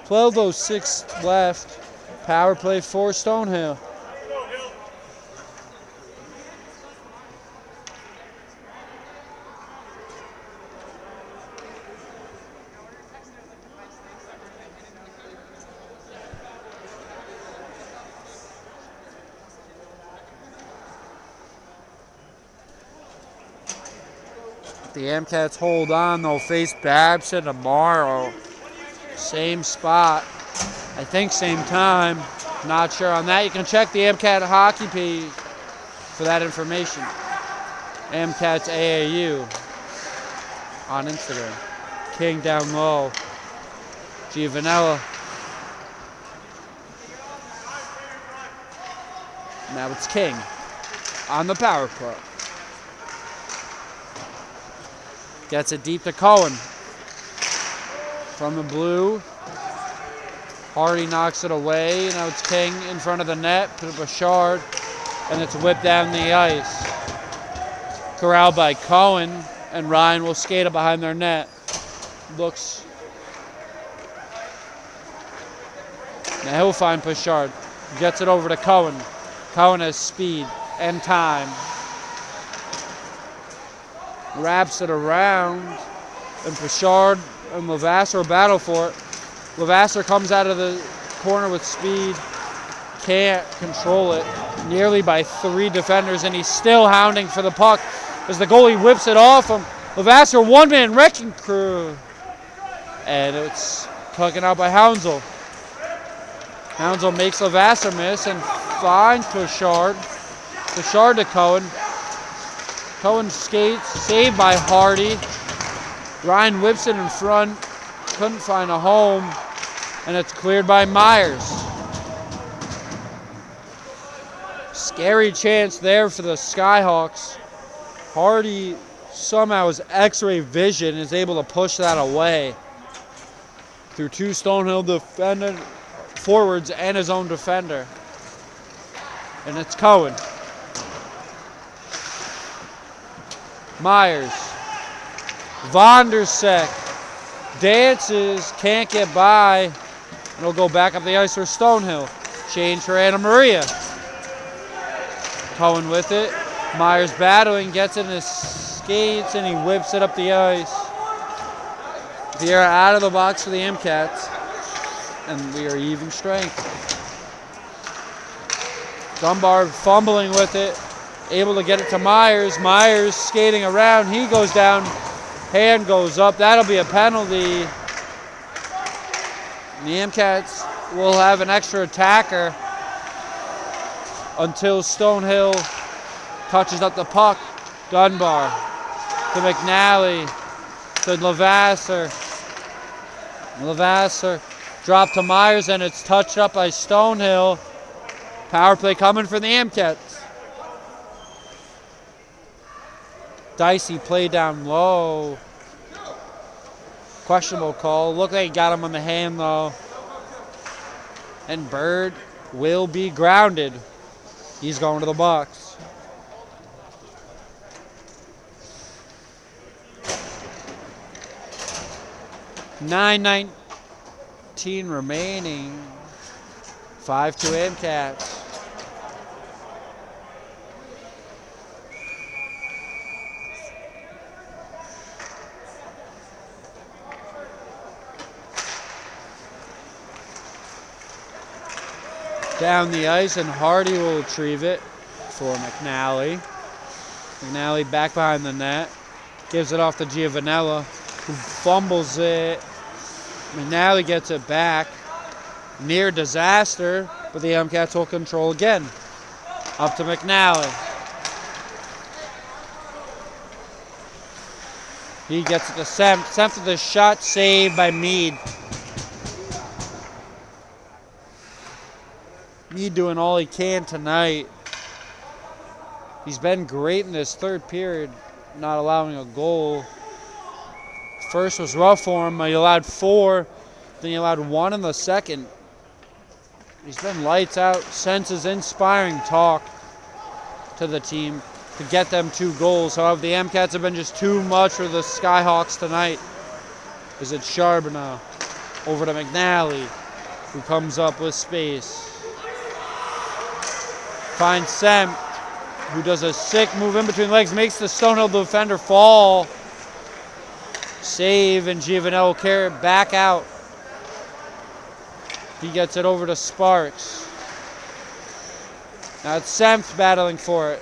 .12:06 left. Power play for Stonehill. The Amcats hold on. They'll face Babson tomorrow. Same spot. I think same time. Not sure on that. You can check the Amcat hockey page for that information. Amcats AAU on Instagram. King down low. Giovanella. Now it's King on the power play. Gets it deep to Cohen. From the blue. Hardy knocks it away. Now it's King in front of the net. Put up a shard. And it's whipped down the ice. Corralled by Cohen. And Ryan will skate it behind their net. Looks. Now he'll find Pashard. Gets it over to Cohen. Cohen has speed and time. wraps it around, and Pritchard and Levasseur battle for it. Levasseur comes out of the corner with speed, can't control it, nearly by 3 defenders, and he's still hounding for the puck as the goalie whips it off him. Levasseur, one-man wrecking crew, and it's taken out by Hounsell. Hounsell makes Levasseur miss and finds Pritchard. Pritchard to Cohen. Cohen skates, saved by Hardy. Ryan whips it in front, couldn't find a home, and it's cleared by Myers. Scary chance there for the Skyhawks. Hardy somehow his X-ray vision is able to push that away through 2 Stonehill defendant forwards and his own defender. And it's Cohen. Myers. Vondersek dances, can't get by, and he'll go back up the ice for Stonehill. Change for Anna Maria. Cohen with it. Myers battling, gets in his skates, and he whips it up the ice. Vieira out of the box for the MCats, and we are even strength. Dunbar fumbling with it, able to get it to Myers. Myers skating around, he goes down, hand goes up. That'll be a penalty. The MCats will have an extra attacker until Stonehill touches up the puck. Dunbar to McNally to Levasseur. Levasseur dropped to Myers, and it's touched up by Stonehill. Power play coming for the MCats. Dicey play down low. Questionable call. Looked like he got him on the hand though. And Bird will be grounded. He's going to the box. $9:19 remaining. 5-2 MCats. Down the ice, and Hardy will retrieve it for McNally. McNally back behind the net. Gives it off to Giovanella, who fumbles it. McNally gets it back. Near disaster, but the MCats will control again. Up to McNally. He gets it to Semp. Semp to the shot, saved by Mead. Mead doing all he can tonight. He's been great in this third period, not allowing a goal. First was rough for him. He allowed 4, then he allowed 1 in the second. He's been lights out since his inspiring talk to the team to get them 2 goals. However, the MCats have been just too much for the Skyhawks tonight. Is it Charbonneau over to McNally, who comes up with space. Finds Semp, who does a sick move in between legs, makes the Stonehill defender fall. Save, and Giovanello carry it back out. He gets it over to Sparks. Now it's Semp battling for it.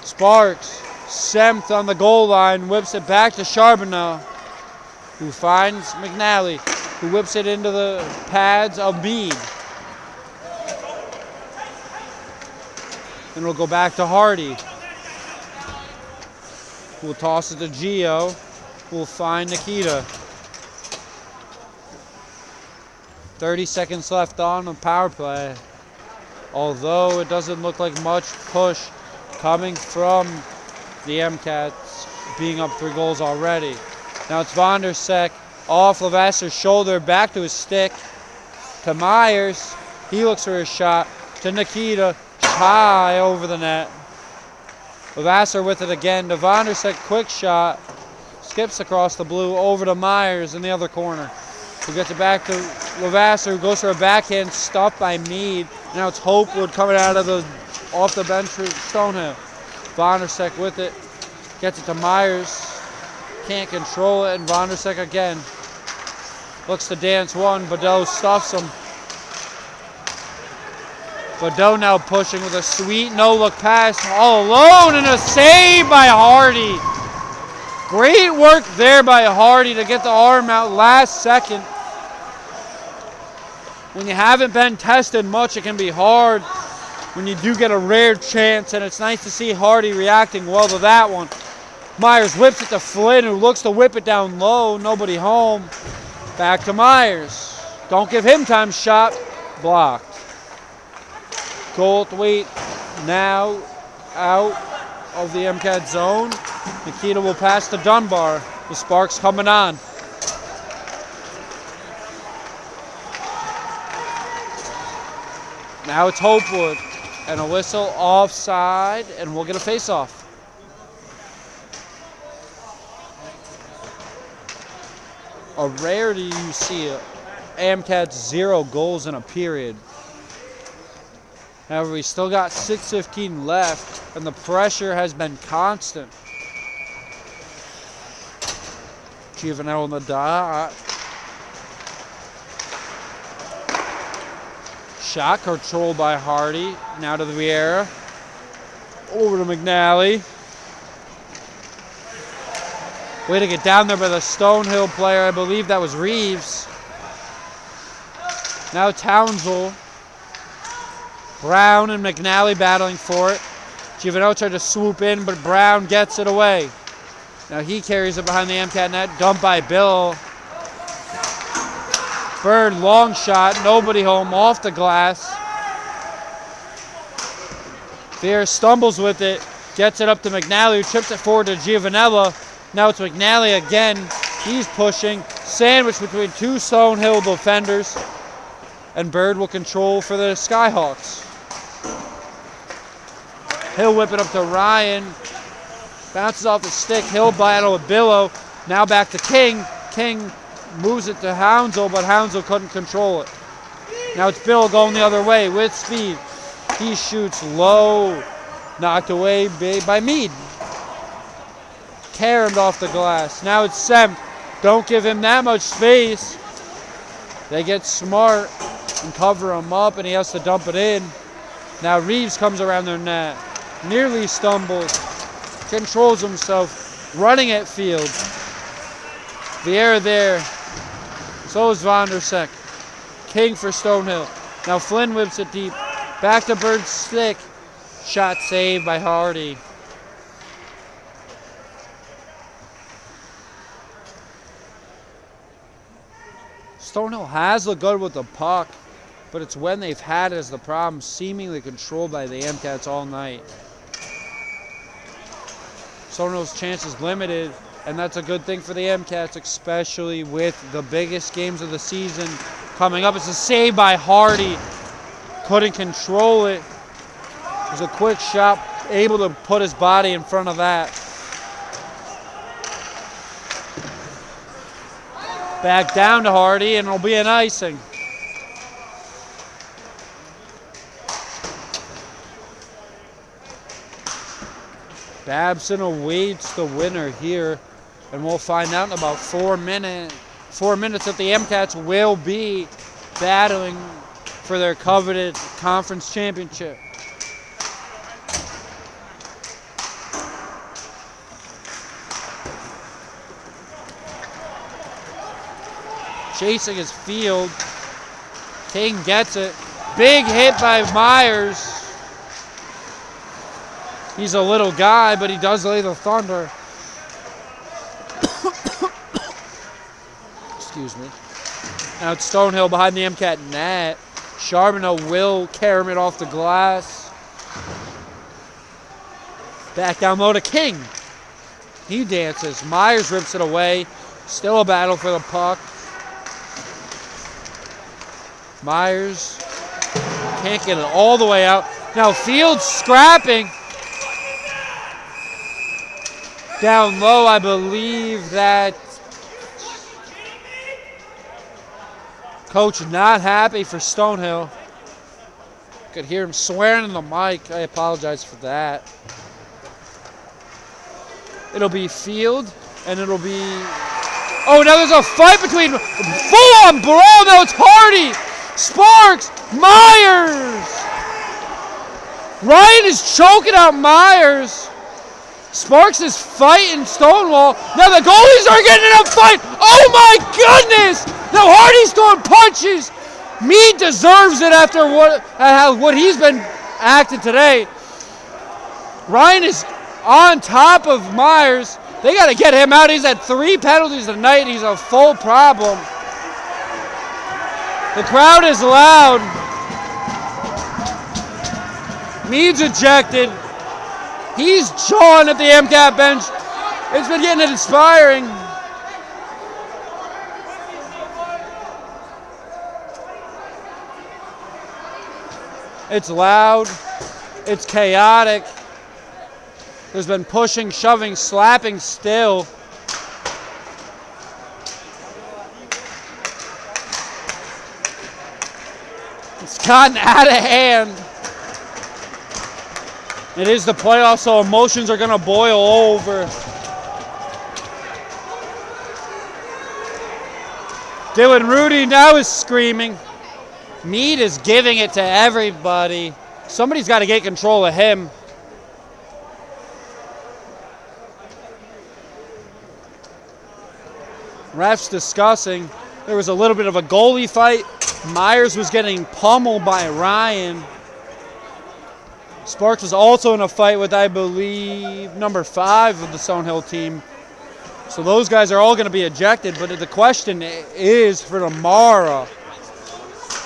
Sparks, Semp on the goal line, whips it back to Charbonneau, who finds McNally, who whips it into the pads of Mead. Then we'll go back to Hardy. We'll toss it to Gio. We'll find Nikita. 30 seconds left on the power play. Although it doesn't look like much push coming from the MCats, being up 3 goals already. Now it's Vondersek off Levasseur's shoulder, back to his stick, to Myers. He looks for a shot, to Nikita, high over the net. Levasseur with it again, to Vondersek, quick shot, skips across the blue, over to Myers in the other corner, who gets it back to Levasseur, who goes for a backhand, stopped by Mead. Now it's Hopewood coming out of off the bench for Stonehill. Vondersek with it. Gets it to Myers. Can't control it, and Vondersek again. Looks to dance one. Badeau stuffs him. Badeau now pushing with a sweet no-look pass. All alone, and a save by Hardy. Great work there by Hardy to get the arm out last second. When you haven't been tested much, it can be hard when you do get a rare chance, and it's nice to see Hardy reacting well to that one. Myers whips it to Flynn, who looks to whip it down low. Nobody home. Back to Myers. Don't give him time. Shot blocked. Goldthwait now out of the MCAT zone. Nikita will pass to Dunbar. The spark's coming on. Now it's Hopewood. And a whistle offside, and we'll get a face-off. A rarity you see AMCAT's 0 goals in a period. However, we still got 6:15 left, and the pressure has been constant. Juvenile on the dot. Shot controlled by Hardy. Now to the Vieira. Over to McNally. Way to get down there by the Stonehill player. I believe that was Reeves. Now Townsville. Brown and McNally battling for it. Juvenile tried to swoop in, but Brown gets it away. Now he carries it behind the MCAT net. Dumped by Bill. Bird, long shot, nobody home, off the glass. Vieira stumbles with it, gets it up to McNally, who trips it forward to Giovanella. Now it's McNally again. He's pushing, sandwiched between two Stonehill defenders, and Bird will control for the Skyhawks. He'll whip it up to Ryan. Bounces off the stick. He'll battle with Billow. Now back to King. King moves it to Hounsell, but Hounsell couldn't control it. Now it's Bill going the other way with speed. He shoots low. Knocked away by Mead. Caromed off the glass. Now it's Semp. Don't give him that much space. They get smart and cover him up, and he has to dump it in. Now Reeves comes around their net. Nearly stumbles. Controls himself. Running at field. Vieira there. So is Vondersek. King for Stonehill. Now Flynn whips it deep. Back to Bird's stick. Shot saved by Hardy. Stonehill has looked good with the puck, but it's when they've had it as the problem, seemingly controlled by the MCATs all night. Stonehill's chances limited, and that's a good thing for the MCATs, especially with the biggest games of the season coming up. It's a save by Hardy. Couldn't control it. It was a quick shot, able to put his body in front of that. Back down to Hardy, and it'll be an icing. Babson awaits the winner here, and we'll find out in about 4 minutes. 4 minutes that the MCATs will be battling for their coveted conference championship. Chasing his field. King gets it. Big hit by Myers. He's a little guy, but he does lay the thunder. Excuse me. Now it's Stonehill behind the MCAT net. Charbonneau will carry it off the glass. Back down low to King. He dances. Myers rips it away. Still a battle for the puck. Myers can't get it all the way out. Now Fields scrapping. Down low, I believe that coach not happy for Stonehill. Could hear him swearing in the mic. I apologize for that. It'll be field, and it'll be... Oh, now there's a fight between... Full-on brawl, now it's Hardy, Sparks, Myers. Ryan is choking out Myers. Sparks is fighting Stonewall. Now the goalies are getting in a fight. Oh my goodness! Now Hardy's throwing punches. Meade deserves it after what he's been acting today. Ryan is on top of Myers. They got to get him out. He's had 3 penalties tonight. He's a full problem. The crowd is loud. Meade's ejected. He's jawing at the MCAT bench. It's been getting inspiring. It's loud. It's chaotic. There's been pushing, shoving, slapping still. It's gotten out of hand. It is the playoffs, so emotions are going to boil over. Dylan Rudy now is screaming. Meade is giving it to everybody. Somebody's got to get control of him. Refs discussing. There was a little bit of a goalie fight. Myers was getting pummeled by Ryan. Sparks was also in a fight with, I believe, number 5 of the Stonehill team. So those guys are all going to be ejected. But the question is for tomorrow,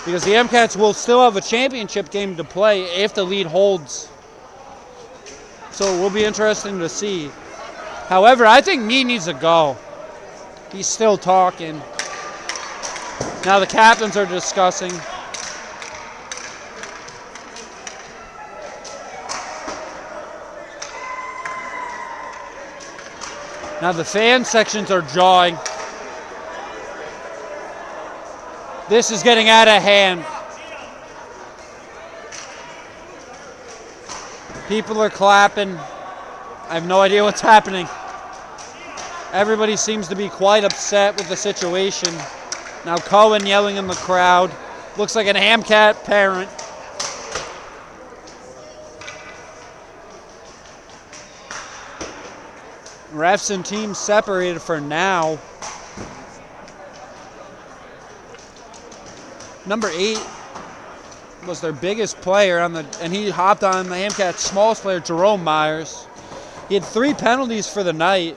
because the MCATs will still have a championship game to play if the lead holds. So it will be interesting to see. However, I think Meade needs to go. He's still talking. Now the captains are discussing. Now the fan sections are jawing. This is getting out of hand. People are clapping. I have no idea what's happening. Everybody seems to be quite upset with the situation. Now Cohen yelling in the crowd. Looks like an AMCAT parent. Refs and teams separated for now. Number 8 was their biggest player and he hopped on the AMCAT's smallest player, Jerome Myers. He had 3 penalties for the night.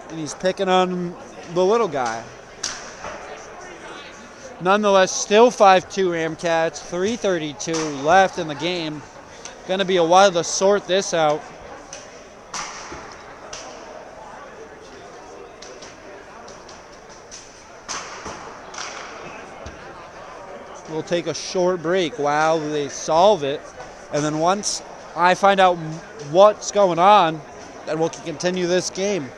And he's picking on the little guy. Nonetheless, still 5-2 AMCATs, 3:32 left in the game. Going to be a while to sort this out. We'll take a short break while they solve it. And then once I find out what's going on, then we'll continue this game.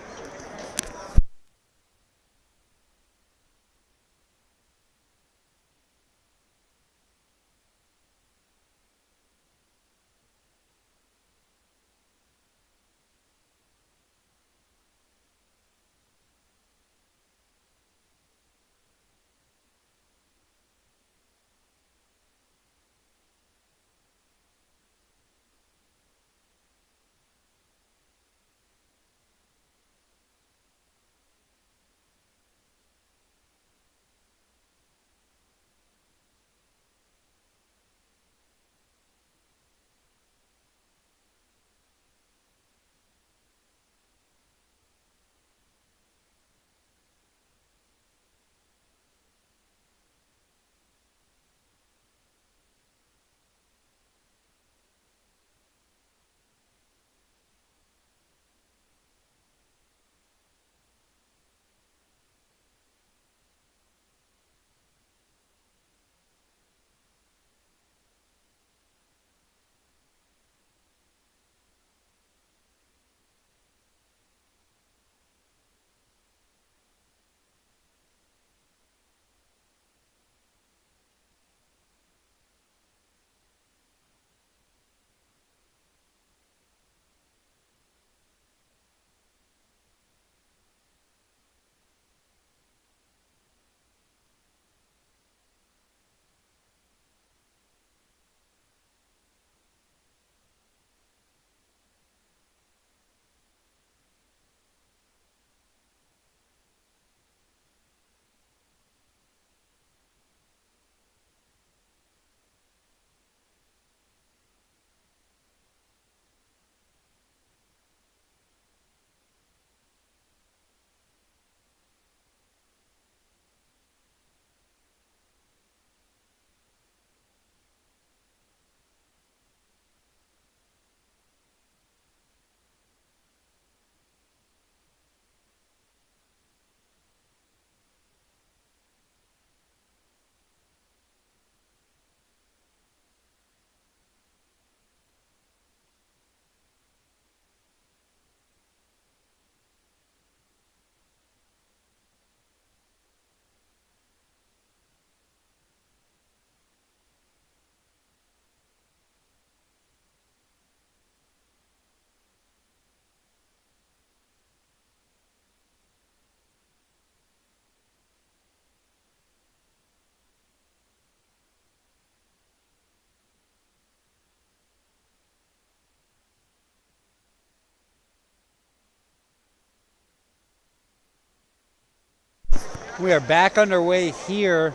We are back underway here.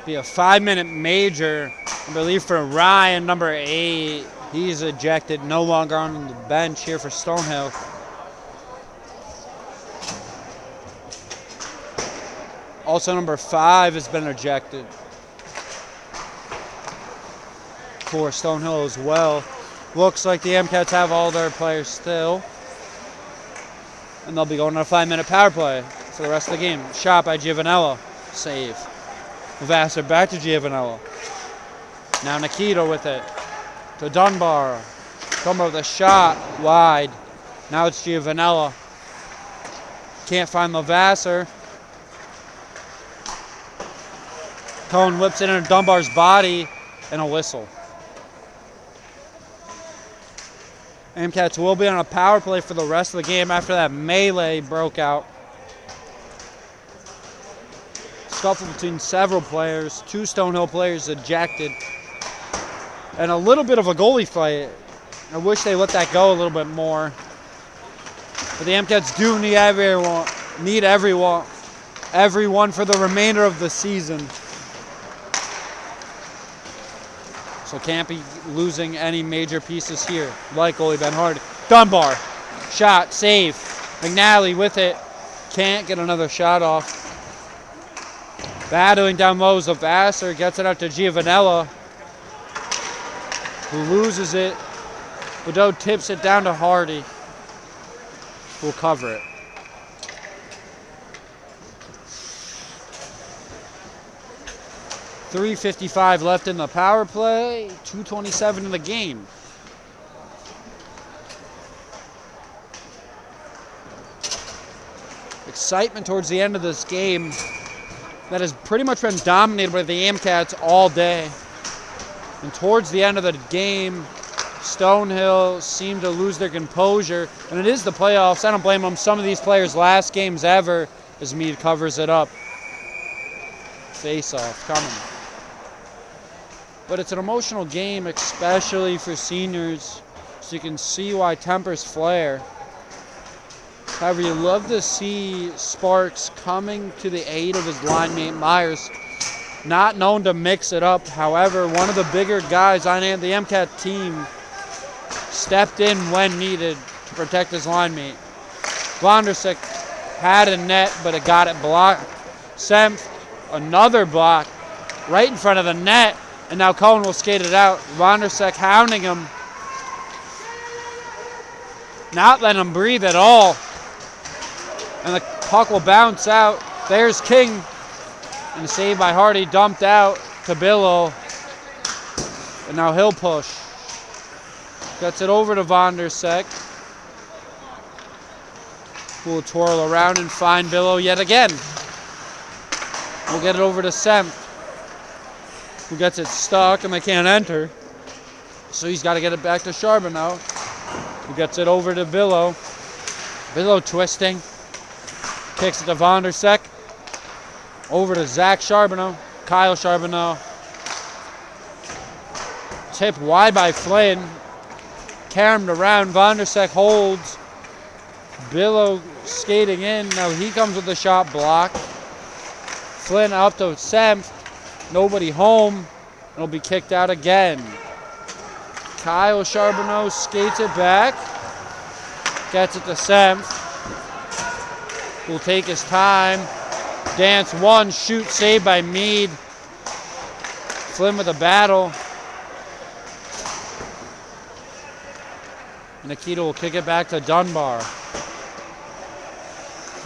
Be a 5-minute major, I believe, for Ryan, number 8. He's ejected, no longer on the bench here for Stonehill. Also, number 5 has been ejected for Stonehill as well. Looks like the MCats have all their players still. And they'll be going on a 5-minute power play for the rest of the game. Shot by Giovanella. Save. Vassar back to Giovanella. Now Nikita with it. To Dunbar. Dunbar with a shot. Wide. Now it's Giovanella. Can't find Vassar. Cohen whips it into Dunbar's body and a whistle. MCats will be on a power play for the rest of the game after that melee broke out. Scuffle between several players. 2 Stonehill players ejected. And a little bit of a goalie fight. I wish they let that go a little bit more. But the MCats do need everyone for the remainder of the season. So can't be losing any major pieces here. Like goalie Ben Hardy. Dunbar. Shot. Save. McNally with it. Can't get another shot off. Battling down low is Vassar. Gets it out to Giovanella, who loses it. Boudreau tips it down to Hardy, who will cover it. .355 left in the power play. 2:27 in the game. Excitement towards the end of this game that has pretty much been dominated by the MCats all day. And towards the end of the game, Stonehill seemed to lose their composure. And it is the playoffs. I don't blame them. Some of these players' last games ever as Meade covers it up. Face-off coming. But it's an emotional game, especially for seniors. So you can see why tempers flare. However, you love to see Sparks coming to the aid of his line mate Myers. Not known to mix it up. However, one of the bigger guys on the MCAT team stepped in when needed to protect his line mate. Vondersick had a net, but it got it blocked. Semp, another block right in front of the net, and now Cohen will skate it out. Vondersick hounding him. Not letting him breathe at all. And the puck will bounce out. There's King. And the save by Hardy dumped out to Billow. And now he'll push. Gets it over to Vondersick, who will twirl around and find Billow yet again. We'll get it over to Semp, who gets it stuck and they can't enter. So he's got to get it back to Charbonneau, who gets it over to Billow. Billow twisting. Kicks it to Vondersick. Over to Zach Charbonneau. Kyle Charbonneau. Tip wide by Flynn. Caromed around. Vondersick holds. Billow skating in. Now he comes with the shot blocked. Flynn up to Semp. Nobody home. It'll be kicked out again. Kyle Charbonneau skates it back. Gets it to Semp. Will take his time. Dance one, shoot, save by Meade. Flynn with a battle. Nikita will kick it back to Dunbar.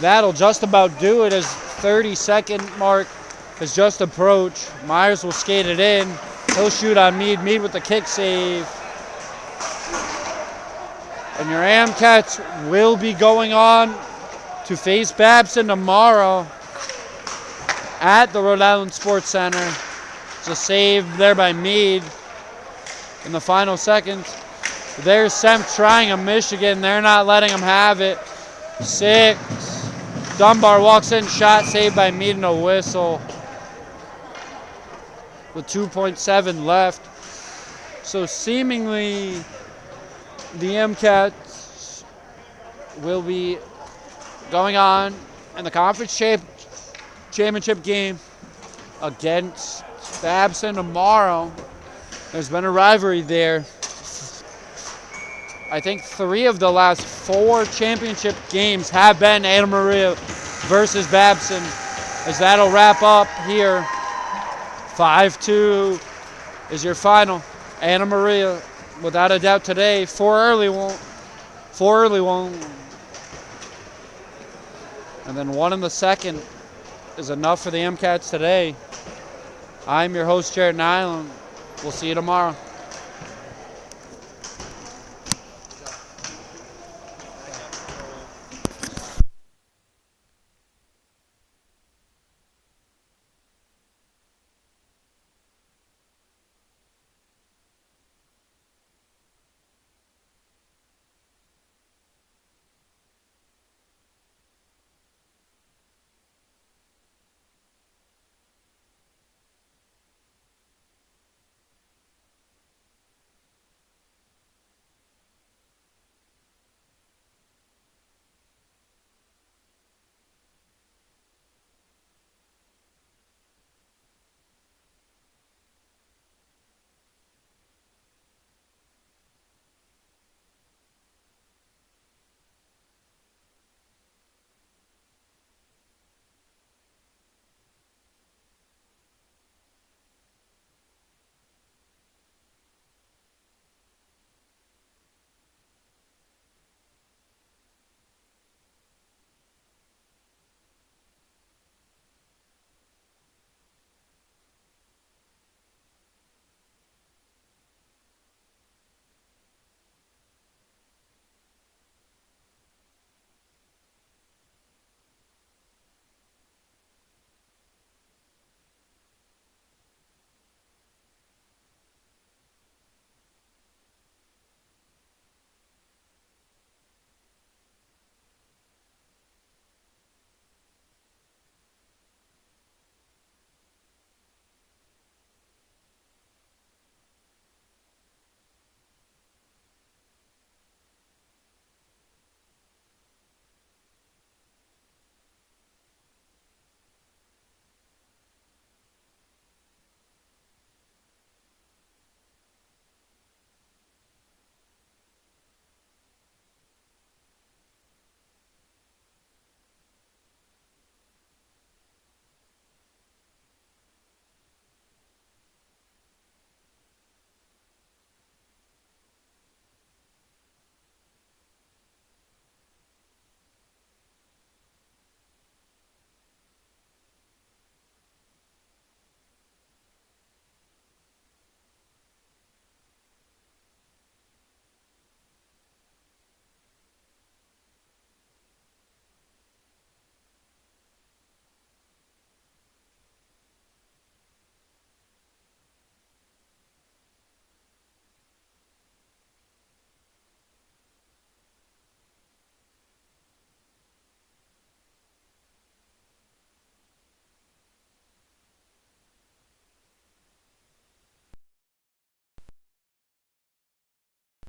That'll just about do it as 30-second mark has just approached. Myers will skate it in. He'll shoot on Meade. Meade with the kick save. And your Amcats will be going on to face Babson tomorrow at the Rhode Island Sports Center. It's a save there by Meade in the final seconds. There's Semp trying a Michigan. They're not letting him have it. 6. Dunbar walks in, shot saved by Meade and a whistle. With 2.7 left. So seemingly the MCats will be going on in the conference championship game against Babson tomorrow. There's been a rivalry there. I think 3 of the last 4 championship games have been Anna Maria versus Babson, as that'll wrap up here. 5-2 is your final. Anna Maria, without a doubt today. 4 early won't. And then 1 in the second is enough for the MCATs today. I'm your host, Jarret Niland. We'll see you tomorrow.